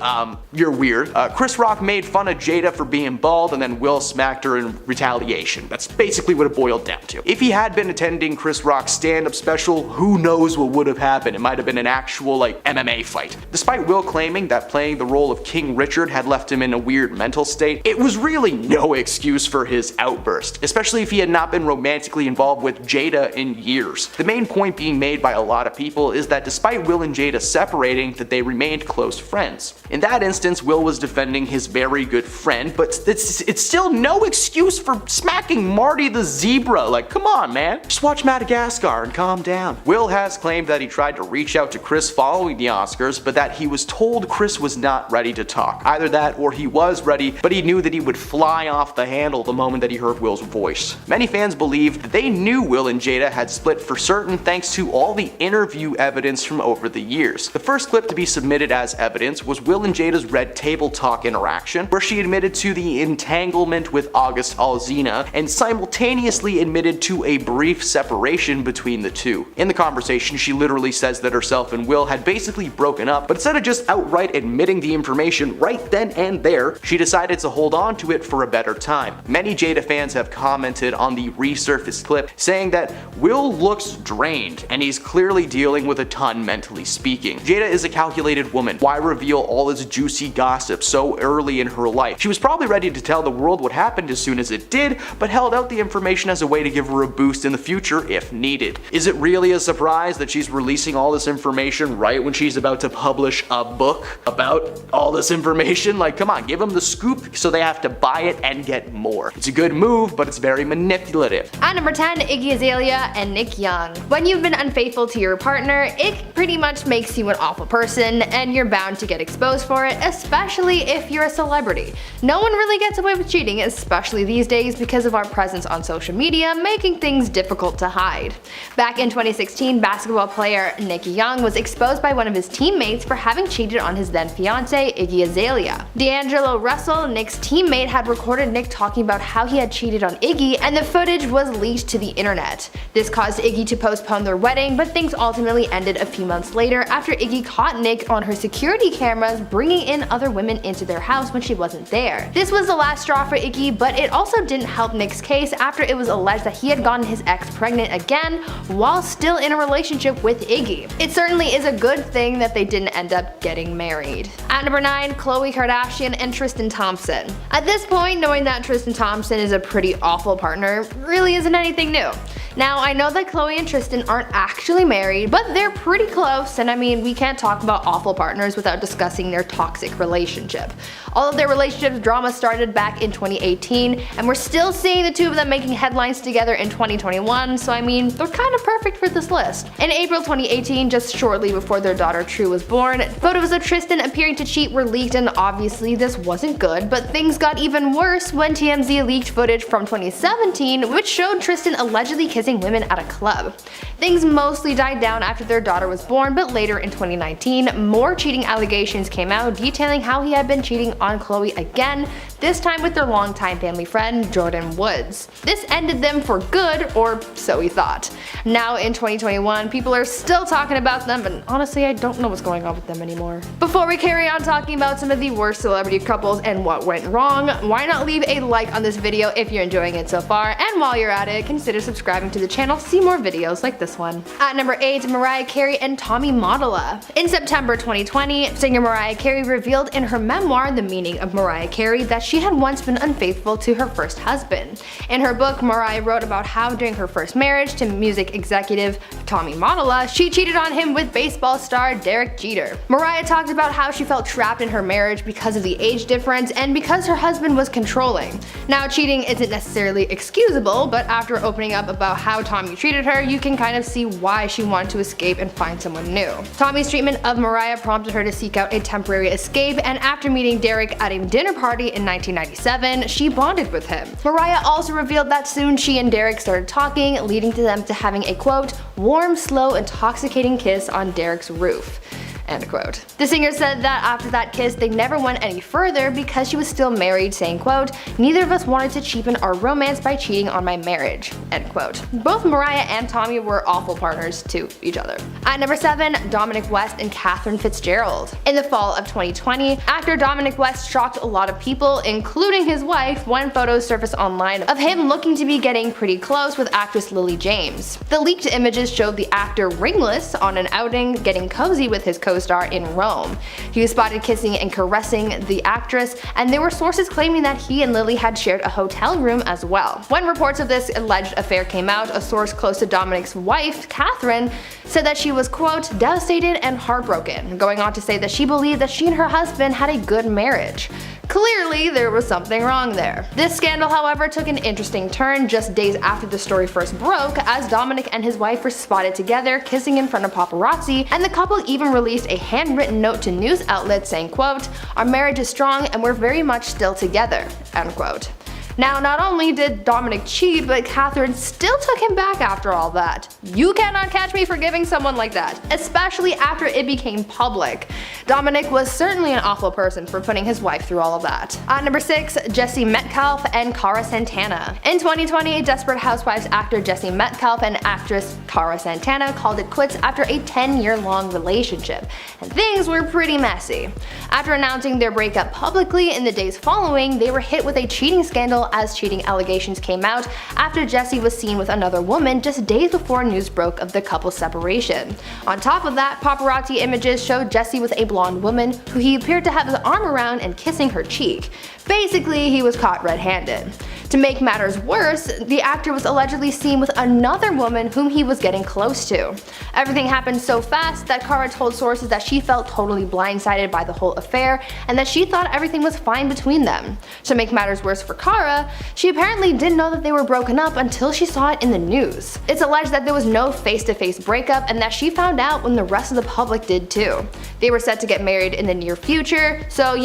you're weird. Chris Rock made fun of Jada for being bald, and then Will smacked her in retaliation. That's basically what it boiled down to. If he had been attending Chris Rock's stand-up special, who knows what would have happened? It might have been an actual, MMA fight. Despite Will claiming that playing the role of King Richard had left him in a weird mental state, it was really no excuse for his outburst, especially if he had not been romantically involved with Jada in years. The main point being made by a lot of people is that despite Will and Jada separating, that they remained close friends. In that instance, Will was defending his very good friend, but it's still no excuse for smacking Marty the zebra. Come on, man. Just watch Madagascar and calm down. Will has claimed that he tried to reach out to Chris following the Oscars, but that he was told Chris was not ready to talk. Either that or he was ready, but he knew that he would fly off the handle the moment that he heard Will's voice. Many fans believe that they knew Will and Jada had split for certain thanks to all the interview evidence from over the years. The first clip to be submitted as evidence was Will and Jada's Red Table Talk interaction, where she admitted to the entanglement with August Alsina and simultaneously admitted to a brief separation between the two. In the conversation, she literally says that herself and Will had basically broken up, but instead of just outright admitting the information right then and there, she decided to hold on to it for a better time. Many Jada fans have commented on the resurfaced clip, saying that Will looks drained and he's clearly dealing with a ton mentally speaking. Jada is a calculated woman. Why reveal all this juicy gossip so early in her life? She was probably ready to tell the world what happened as soon as it did, but held out the information as a way to give her a boost in the future if needed. Is it really a surprise that she's releasing all this information right when she's about to publish a book about all this information? Come on, give them the scoop so they have to buy it and get more. It's a good move, but it's very manipulative. At number 10, Iggy Azalea and Nick Young. When you've been unfaithful to your partner, it pretty much makes you an awful person, and you're bound to get exposed for it, especially if you're a celebrity. No one really gets away with cheating, especially these days because of our presence on social media, making things difficult to hide. Back in 2016, basketball player Nick Young was exposed by one of his teammates for having cheated on his then fiancée, Iggy Azalea. D'Angelo Russell, Nick's teammate, had recorded Nick talking about how he had cheated on Iggy, and the footage was leaked to the internet. This caused Iggy to postpone their wedding, but things ultimately ended a few months later after Iggy caught Nick on her security cameras bringing in other women into their house when she wasn't there. This was the last straw for Iggy, but it also didn't help Nick's case after it was alleged that he had gotten his ex pregnant again while still in a relationship with Iggy. It certainly is a good thing that they didn't end up getting married. At number 9, Khloe Kardashian and Tristan Thompson. At this point, knowing that Tristan Thompson is a pretty awful partner really isn't anything new. Now, I know that Khloe and Tristan aren't actually married, but they're pretty close, and I mean, we can't talk about awful partners without discussing their toxic relationship. All of their relationship drama started back in 2018, and we're still seeing the two of them making headlines together in 2021, so I mean, they're kind of perfect for this list. In April 2018, just shortly before their daughter True was born, photos of Tristan appearing to cheat were leaked, and obviously this wasn't good, but things got even worse when TMZ leaked footage from 2017, which showed Tristan allegedly kissing women at a club. Things mostly died down after their daughter was born, but later in 2019, more cheating allegations came out detailing how he had been cheating on Khloe again, this time with their longtime family friend Jordan Woods. This ended them for good, or so we thought. Now in 2021, people are still talking about them, and honestly I don't know what's going on with them anymore. Before we carry on talking about some of the worst celebrity couples and what went wrong, why not leave a like on this video if you're enjoying it so far, and while you're at it, consider subscribing to the channel to see more videos like this one. At number 8, Mariah Carey and Tommy Modella. In September 2020, singer Mariah Carey revealed in her memoir, The Meaning of Mariah Carey, that she had once been unfaithful to her first husband. In her book, Mariah wrote about how during her first marriage to music executive Tommy Modella, she cheated on him with baseball star Derek Jeter. Mariah talked about how she felt trapped in her marriage because of the age difference and because her husband was controlling. Now, cheating isn't necessarily excusable, but after opening up about how Tommy treated her, you can kind of see why she wanted to escape and find someone new. Tommy's treatment of Mariah prompted her to seek out a temporary escape, and after meeting Derek at a dinner party in 1997, she bonded with him. Mariah also revealed that soon she and Derek started talking, leading to them to having a quote, warm, slow, intoxicating kiss on Derek's roof. end quote. The singer said that after that kiss, they never went any further because she was still married, saying, quote, "Neither of us wanted to cheapen our romance by cheating on my marriage," end quote. Both Mariah and Tommy were awful partners to each other. At number 7, Dominic West and Catherine Fitzgerald. In the fall of 2020, actor Dominic West shocked a lot of people, including his wife, when photos surfaced online of him looking to be getting pretty close with actress Lily James. The leaked images showed the actor ringless on an outing, getting cozy with his co-star in Rome. He was spotted kissing and caressing the actress, and there were sources claiming that he and Lily had shared a hotel room as well. When reports of this alleged affair came out, a source close to Dominic's wife, Catherine, said that she was, quote, "devastated and heartbroken," going on to say that she believed that she and her husband had a good marriage. Clearly, there was something wrong there. This scandal, however, took an interesting turn just days after the story first broke, as Dominic and his wife were spotted together kissing in front of paparazzi, and the couple even released a handwritten note to news outlets saying, quote, "Our marriage is strong and we're very much still together," end quote. Now, not only did Dominic cheat, but Catherine still took him back after all that. You cannot catch me forgiving someone like that, especially after it became public. Dominic was certainly an awful person for putting his wife through all of that. At number 6, Jesse Metcalfe and Cara Santana. In 2020, Desperate Housewives actor Jesse Metcalfe and actress Cara Santana called it quits after a 10-year-long relationship, and things were pretty messy. After announcing their breakup publicly in the days following, they were hit with a cheating scandal as cheating allegations came out after Jesse was seen with another woman just days before news broke of the couple's separation. On top of that, paparazzi images showed Jesse with a blonde woman who he appeared to have his arm around and kissing her cheek. Basically, he was caught red-handed. To make matters worse, the actor was allegedly seen with another woman whom he was getting close to. Everything happened so fast that Cara told sources that she felt totally blindsided by the whole affair and that she thought everything was fine between them. To make matters worse for Cara, she apparently didn't know that they were broken up until she saw it in the news. It's alleged that there was no face-to-face breakup and that she found out when the rest of the public did too. They were set to get married in the near future, so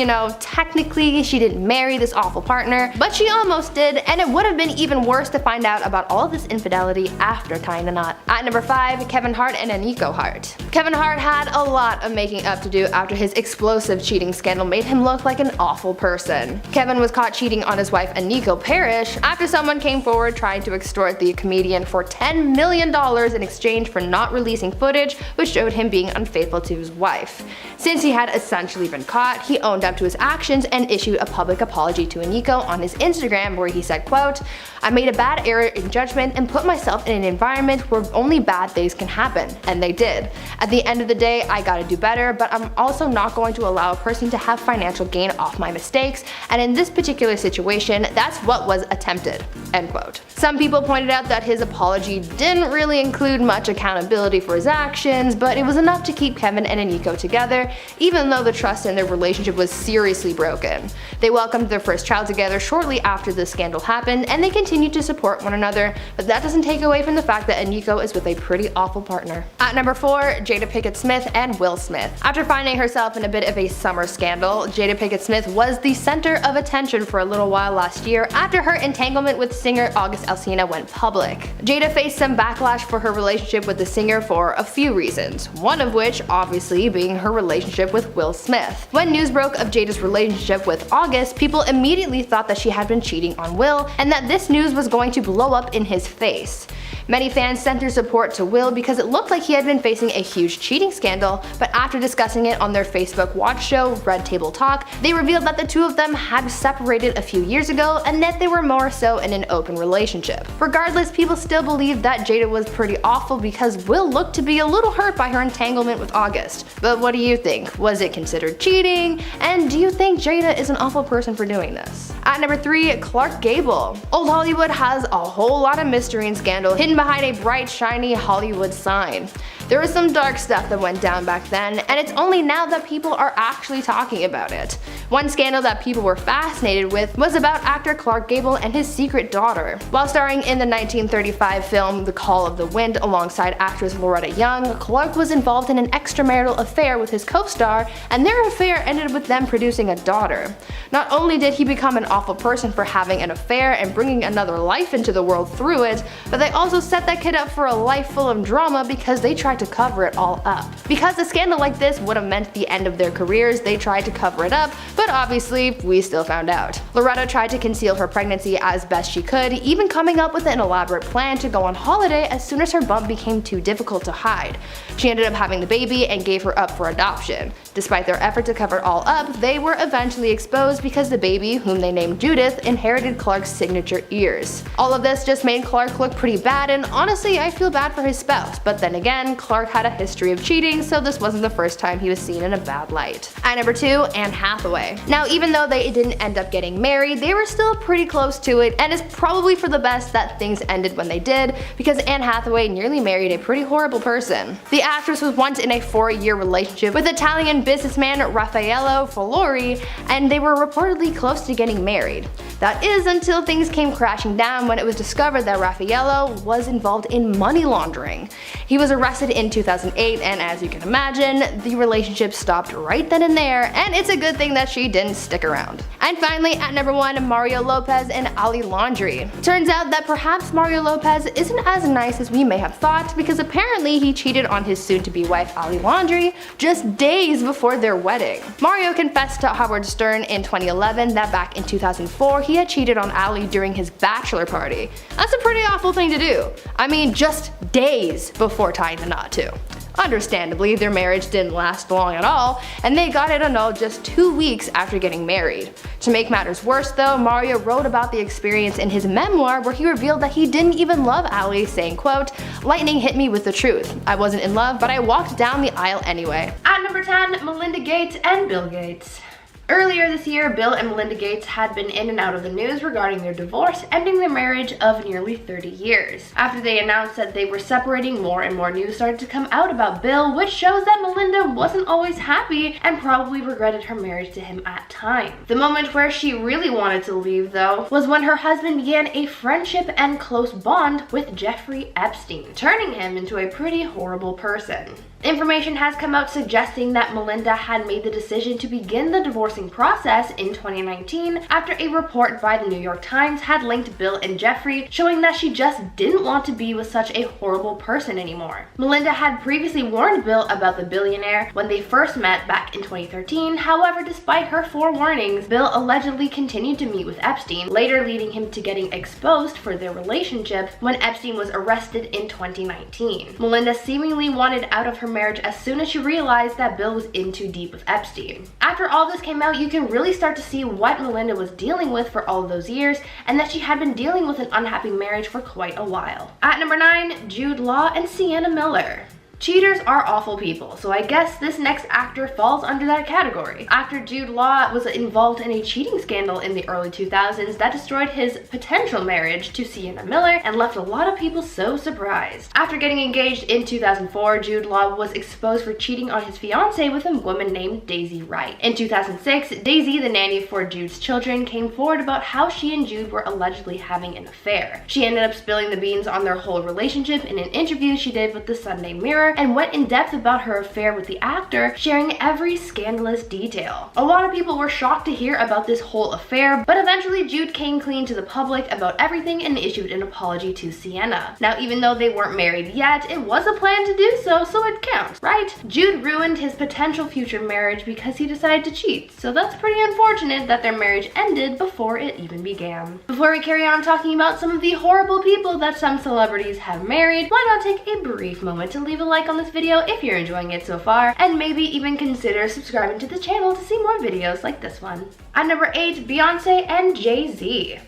technically she didn't marry this awful partner, but she almost did, and it would have been even worse to find out about all this infidelity after tying the knot. At number 5, Kevin Hart and Aniko Hart. Kevin Hart had a lot of making up to do after his explosive cheating scandal made him look like an awful person. Kevin was caught cheating on his wife Aniko Parrish after someone came forward trying to extort the comedian for $10 million in exchange for not releasing footage which showed him being unfaithful to his wife. Since he had essentially been caught, he owned up to his actions and issued a public apology to Aniko on his Instagram where he said, quote, "I made a bad error in judgment and put myself in an environment where only bad things can happen, and they did. At the end of the day, I gotta do better, but I'm also not going to allow a person to have financial gain off my mistakes, and in this particular situation, that's what was attempted," end quote. Some people pointed out that his apology didn't really include much accountability for his actions, but it was enough to keep Kevin and Aniko together, even though the trust in their relationship was seriously broken. They welcomed their first child together shortly after the scandal happened, and they continued to support one another, but that doesn't take away from the fact that Aniko is with a pretty awful partner. At number 4, Jada Pinkett Smith and Will Smith. After finding herself in a bit of a summer scandal, Jada Pinkett Smith was the center of attention for a little while last year after her entanglement with singer August Alsina went public. Jada faced some backlash for her relationship with the singer for a few reasons, one of which obviously being her relationship with Will Smith. When news broke of Jada's relationship with August, people immediately thought that she had been cheating on Will and that this news was going to blow up in his face. Many fans sent their support to Will because it looked like he had been facing a huge cheating scandal, but after discussing it on their Facebook watch show, Red Table Talk, they revealed that the two of them had separated a few years ago and that they were more so in an open relationship. Regardless, people still believed that Jada was pretty awful because Will looked to be a little hurt by her entanglement with August. But what do you think? Was it considered cheating? And do you think Jada is an awful person for doing this? At number 3, Clark Gable. Old Hollywood has a whole lot of mystery and scandal hidden behind a bright, shiny Hollywood sign. There was some dark stuff that went down back then, and it's only now that people are actually talking about it. One scandal that people were fascinated with was about actor Clark Gable and his secret daughter. While starring in the 1935 film The Call of the Wind alongside actress Loretta Young, Clark was involved in an extramarital affair with his co-star, and their affair ended with them producing a daughter. Not only did he become an awful person for having an affair and bringing another life into the world through it, but they also set that kid up for a life full of drama because they tried to cover it all up. Because a scandal like this would have meant the end of their careers, they tried to cover it up, but obviously, we still found out. Loretta tried to conceal her pregnancy as best she could, even coming up with an elaborate plan to go on holiday as soon as her bump became too difficult to hide. She ended up having the baby and gave her up for adoption. Despite their effort to cover it all up, they were eventually exposed because the baby, whom they named Judith, inherited Clark's signature ears. All of this just made Clark look pretty bad, and honestly, I feel bad for his spouse, but then again, Clark had a history of cheating, so this wasn't the first time he was seen in a bad light. At number 2, Anne Hathaway. Now, even though they didn't end up getting married, they were still pretty close to it, and it's probably for the best that things ended when they did, because Anne Hathaway nearly married a pretty horrible person. The actress was once in a 4-year relationship with Italian businessman Raffaello Folori, and they were reportedly close to getting married. That is until things came crashing down when it was discovered that Raffaello was involved in money laundering. He was arrested in 2008, and as you can imagine, the relationship stopped right then and there, and it's a good thing that she didn't stick around. And finally, at number 1, Mario Lopez and Ali Laundrie. Turns out that perhaps Mario Lopez isn't as nice as we may have thought, because apparently he cheated on his soon-to-be wife Ali Laundrie just days before their wedding. Mario confessed to Howard Stern in 2011 that back in 2004 he had cheated on Ali during his bachelor party. That's a pretty awful thing to do. I mean, just days before tying the knot too. Understandably, their marriage didn't last long at all, and they got it annulled just 2 weeks after getting married. To make matters worse though, Mario wrote about the experience in his memoir where he revealed that he didn't even love Ali, saying, quote, "Lightning hit me with the truth. I wasn't in love, but I walked down the aisle anyway." At number 10, Melinda Gates and Bill Gates. Earlier this year, Bill and Melinda Gates had been in and out of the news regarding their divorce, ending their marriage of nearly 30 years. After they announced that they were separating, more and more news started to come out about Bill, which shows that Melinda wasn't always happy and probably regretted her marriage to him at times. The moment where she really wanted to leave, though, was when her husband began a friendship and close bond with Jeffrey Epstein, turning him into a pretty horrible person. Information has come out suggesting that Melinda had made the decision to begin the divorcing process in 2019 after a report by the New York Times had linked Bill and Jeffrey, showing that she just didn't want to be with such a horrible person anymore. Melinda had previously warned Bill about the billionaire when they first met back in 2013, however, despite her forewarnings, Bill allegedly continued to meet with Epstein, later leading him to getting exposed for their relationship when Epstein was arrested in 2019. Melinda seemingly wanted out of her marriage as soon as she realized that Bill was in too deep with Epstein. After all this came out, you can really start to see what Melinda was dealing with for all of those years, and that she had been dealing with an unhappy marriage for quite a while. At number 9, Jude Law and Sienna Miller. Cheaters are awful people, so I guess this next actor falls under that category. Actor Jude Law was involved in a cheating scandal in the early 2000s that destroyed his potential marriage to Sienna Miller and left a lot of people so surprised. After getting engaged in 2004, Jude Law was exposed for cheating on his fiancée with a woman named Daisy Wright. In 2006, Daisy, the nanny for Jude's children, came forward about how she and Jude were allegedly having an affair. She ended up spilling the beans on their whole relationship in an interview she did with the Sunday Mirror, and went in depth about her affair with the actor, sharing every scandalous detail. A lot of people were shocked to hear about this whole affair, but eventually Jude came clean to the public about everything and issued an apology to Sienna. Now, even though they weren't married yet, it was a plan to do so, so it counts, right? Jude ruined his potential future marriage because he decided to cheat, so that's pretty unfortunate that their marriage ended before it even began. Before we carry on talking about some of the horrible people that some celebrities have married, why not take a brief moment to leave a like on this video if you're enjoying it so far, and maybe even consider subscribing to the channel to see more videos like this one. At number 8, Beyonce and Jay-Z.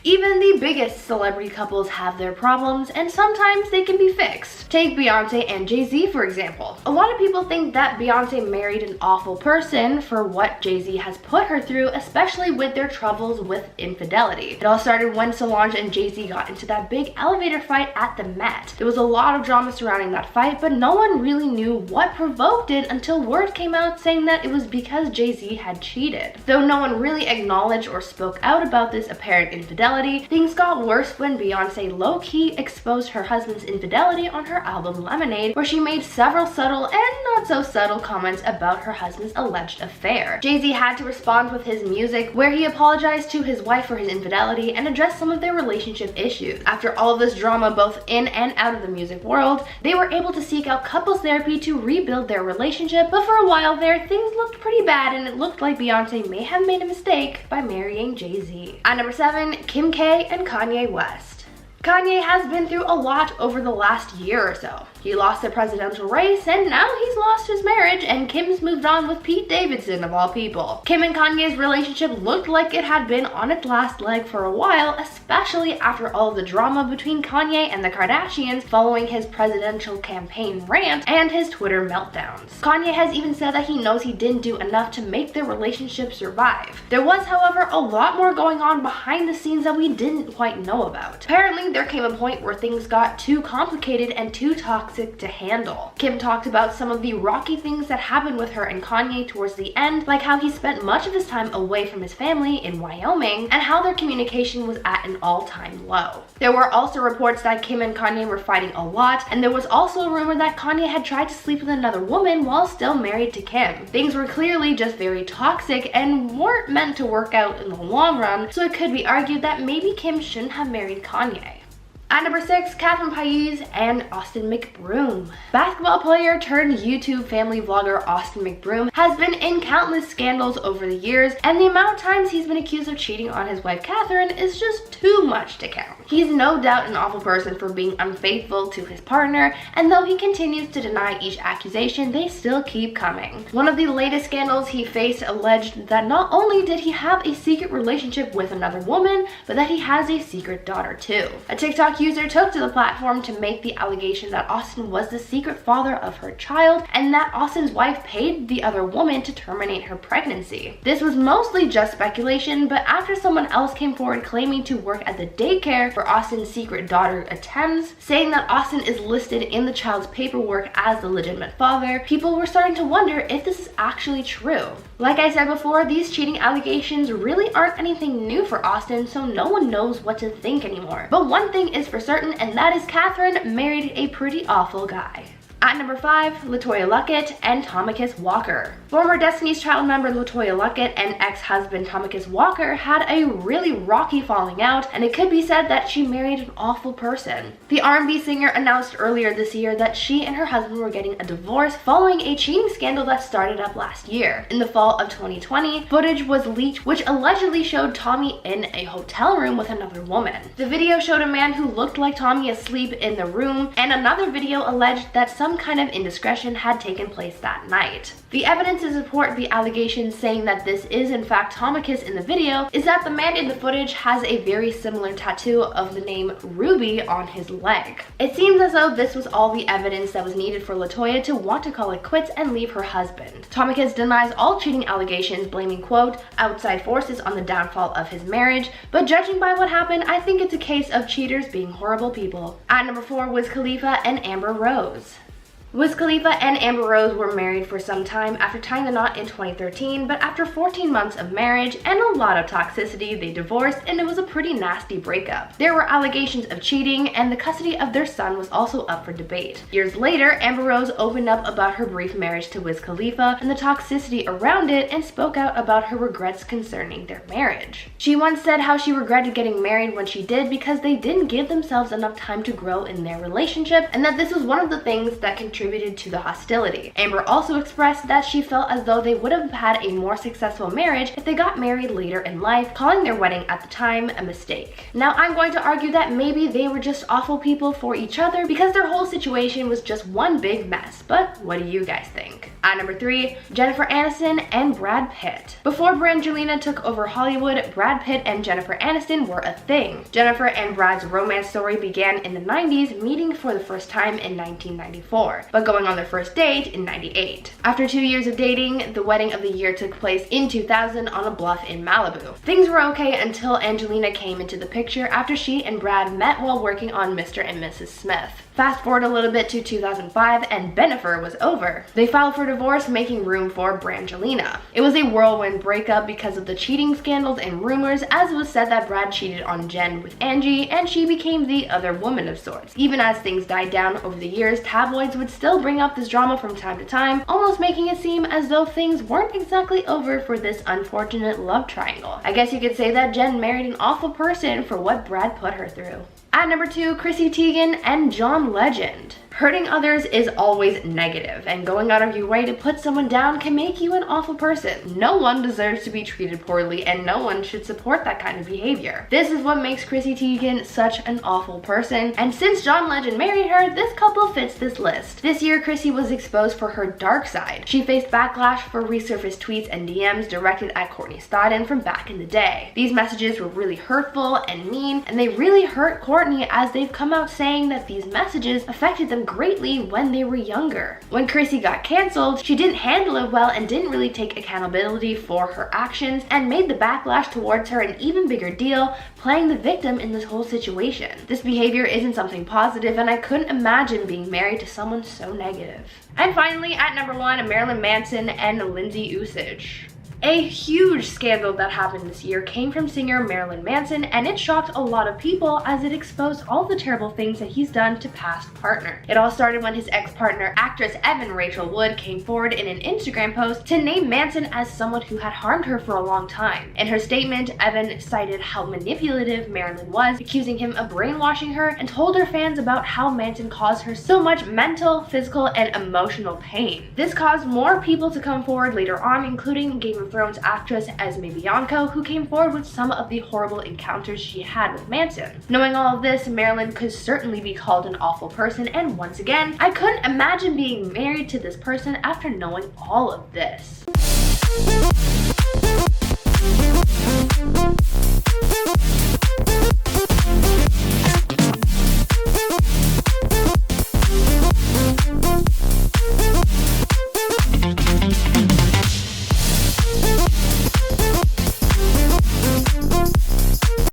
Even the biggest celebrity couples have their problems, and sometimes they can be fixed. Take Beyonce and Jay-Z for example. A lot of people think that Beyonce married an awful person for what Jay-Z has put her through, especially with their troubles with infidelity. It all started when Solange and Jay-Z got into that big elevator fight at the Met. There was a lot of drama surrounding that fight, but no one really knew what provoked it until word came out saying that it was because Jay-Z had cheated. Though no one really acknowledged or spoke out about this apparent infidelity, infidelity, things got worse when Beyonce low-key exposed her husband's infidelity on her album Lemonade, where she made several subtle and not so subtle comments about her husband's alleged affair. Jay-Z had to respond with his music, where he apologized to his wife for his infidelity and addressed some of their relationship issues. After all of this drama both in and out of the music world, they were able to seek out couples therapy to rebuild their relationship, but for a while there, things looked pretty bad and it looked like Beyonce may have made a mistake by marrying Jay-Z. At number 7, Kim K and Kanye West. Kanye has been through a lot over the last year or so. He lost the presidential race and now he's lost his marriage, and Kim's moved on with Pete Davidson of all people. Kim and Kanye's relationship looked like it had been on its last leg for a while, especially after all of the drama between Kanye and the Kardashians following his presidential campaign rant and his Twitter meltdowns. Kanye has even said that he knows he didn't do enough to make their relationship survive. There was, however, a lot more going on behind the scenes that we didn't quite know about. Apparently, there came a point where things got too complicated and too toxic to handle. Kim talked about some of the rocky things that happened with her and Kanye towards the end, like how he spent much of his time away from his family in Wyoming and how their communication was at an all-time low. There were also reports that Kim and Kanye were fighting a lot, and there was also a rumor that Kanye had tried to sleep with another woman while still married to Kim. Things were clearly just very toxic and weren't meant to work out in the long run, so it could be argued that maybe Kim shouldn't have married Kanye. At number 6, Catherine Pais and Austin McBroom. Basketball player turned YouTube family vlogger Austin McBroom has been in countless scandals over the years, and the amount of times he's been accused of cheating on his wife Catherine is just too much to count. He's no doubt an awful person for being unfaithful to his partner, and though he continues to deny each accusation, they still keep coming. One of the latest scandals he faced alleged that not only did he have a secret relationship with another woman, but that he has a secret daughter too. A TikTok user took to the platform to make the allegation that Austin was the secret father of her child and that Austin's wife paid the other woman to terminate her pregnancy. This was mostly just speculation, but after someone else came forward claiming to work at the daycare where Austin's secret daughter attends, saying that Austin is listed in the child's paperwork as the legitimate father, people were starting to wonder if this is actually true. Like I said before, these cheating allegations really aren't anything new for Austin, so no one knows what to think anymore. But one thing is for certain, and that is Catherine married a pretty awful guy. At number 5, LaToya Luckett and Tamikis Walker. Former Destiny's Child member LaToya Luckett and ex-husband Tamikis Walker had a really rocky falling out, and it could be said that she married an awful person. The R&B singer announced earlier this year that she and her husband were getting a divorce following a cheating scandal that started up last year. In the fall of 2020, footage was leaked which allegedly showed Tommy in a hotel room with another woman. The video showed a man who looked like Tommy asleep in the room, and another video alleged that some kind of indiscretion had taken place that night. The evidence to support the allegations saying that this is in fact Tamikis in the video is that the man in the footage has a very similar tattoo of the name Ruby on his leg. It seems as though this was all the evidence that was needed for LaToya to want to call it quits and leave her husband. Tamikis denies all cheating allegations, blaming, quote, outside forces on the downfall of his marriage, but judging by what happened, I think it's a case of cheaters being horrible people. At number 4 was Khalifa and Amber Rose. Wiz Khalifa and Amber Rose were married for some time after tying the knot in 2013, but after 14 months of marriage and a lot of toxicity, they divorced, and it was a pretty nasty breakup. There were allegations of cheating, and the custody of their son was also up for debate. Years later, Amber Rose opened up about her brief marriage to Wiz Khalifa and the toxicity around it, and spoke out about her regrets concerning their marriage. She once said how she regretted getting married when she did because they didn't give themselves enough time to grow in their relationship, and that this was one of the things that contributed to the hostility. Amber also expressed that she felt as though they would have had a more successful marriage if they got married later in life, calling their wedding at the time a mistake. Now, I'm going to argue that maybe they were just awful people for each other because their whole situation was just one big mess, but what do you guys think? At number 3, Jennifer Aniston and Brad Pitt. Before Brangelina took over Hollywood, Brad Pitt and Jennifer Aniston were a thing. Jennifer and Brad's romance story began in the 90s, meeting for the first time in 1994, but going on their first date in 98. After 2 years of dating, the wedding of the year took place in 2000 on a bluff in Malibu. Things were okay until Angelina came into the picture after she and Brad met while working on Mr. and Mrs. Smith. Fast forward a little bit to 2005 and Bennifer was over. They filed for divorce, making room for Brangelina. It was a whirlwind breakup because of the cheating scandals and rumors, as it was said that Brad cheated on Jen with Angie and she became the other woman of sorts. Even as things died down over the years, tabloids would still bring up this drama from time to time, almost making it seem as though things weren't exactly over for this unfortunate love triangle. I guess you could say that Jen married an awful person for what Brad put her through. At number 2, Chrissy Teigen and John Legend. Hurting others is always negative, and going out of your way to put someone down can make you an awful person. No one deserves to be treated poorly, and no one should support that kind of behavior. This is what makes Chrissy Teigen such an awful person, and since John Legend married her, this couple fits this list. This year, Chrissy was exposed for her dark side. She faced backlash for resurfaced tweets and DMs directed at Courtney Stodden from back in the day. These messages were really hurtful and mean, and they really hurt Courtney, as they've come out saying that these messages affected them greatly when they were younger. When Chrissy got canceled, she didn't handle it well and didn't really take accountability for her actions and made the backlash towards her an even bigger deal, playing the victim in this whole situation. This behavior isn't something positive, and I couldn't imagine being married to someone so negative. And finally, at number 1, Marilyn Manson and Lindsay Usage. A huge scandal that happened this year came from singer Marilyn Manson, and it shocked a lot of people as it exposed all the terrible things that he's done to past partners. It all started when his ex-partner, actress Evan Rachel Wood, came forward in an Instagram post to name Manson as someone who had harmed her for a long time. In her statement, Evan cited how manipulative Marilyn was, accusing him of brainwashing her, and told her fans about how Manson caused her so much mental, physical, and emotional pain. This caused more people to come forward later on, including Game of Thrones actress Esme Bianco, who came forward with some of the horrible encounters she had with Manson. Knowing all of this, Marilyn could certainly be called an awful person, and once again, I couldn't imagine being married to this person after knowing all of this.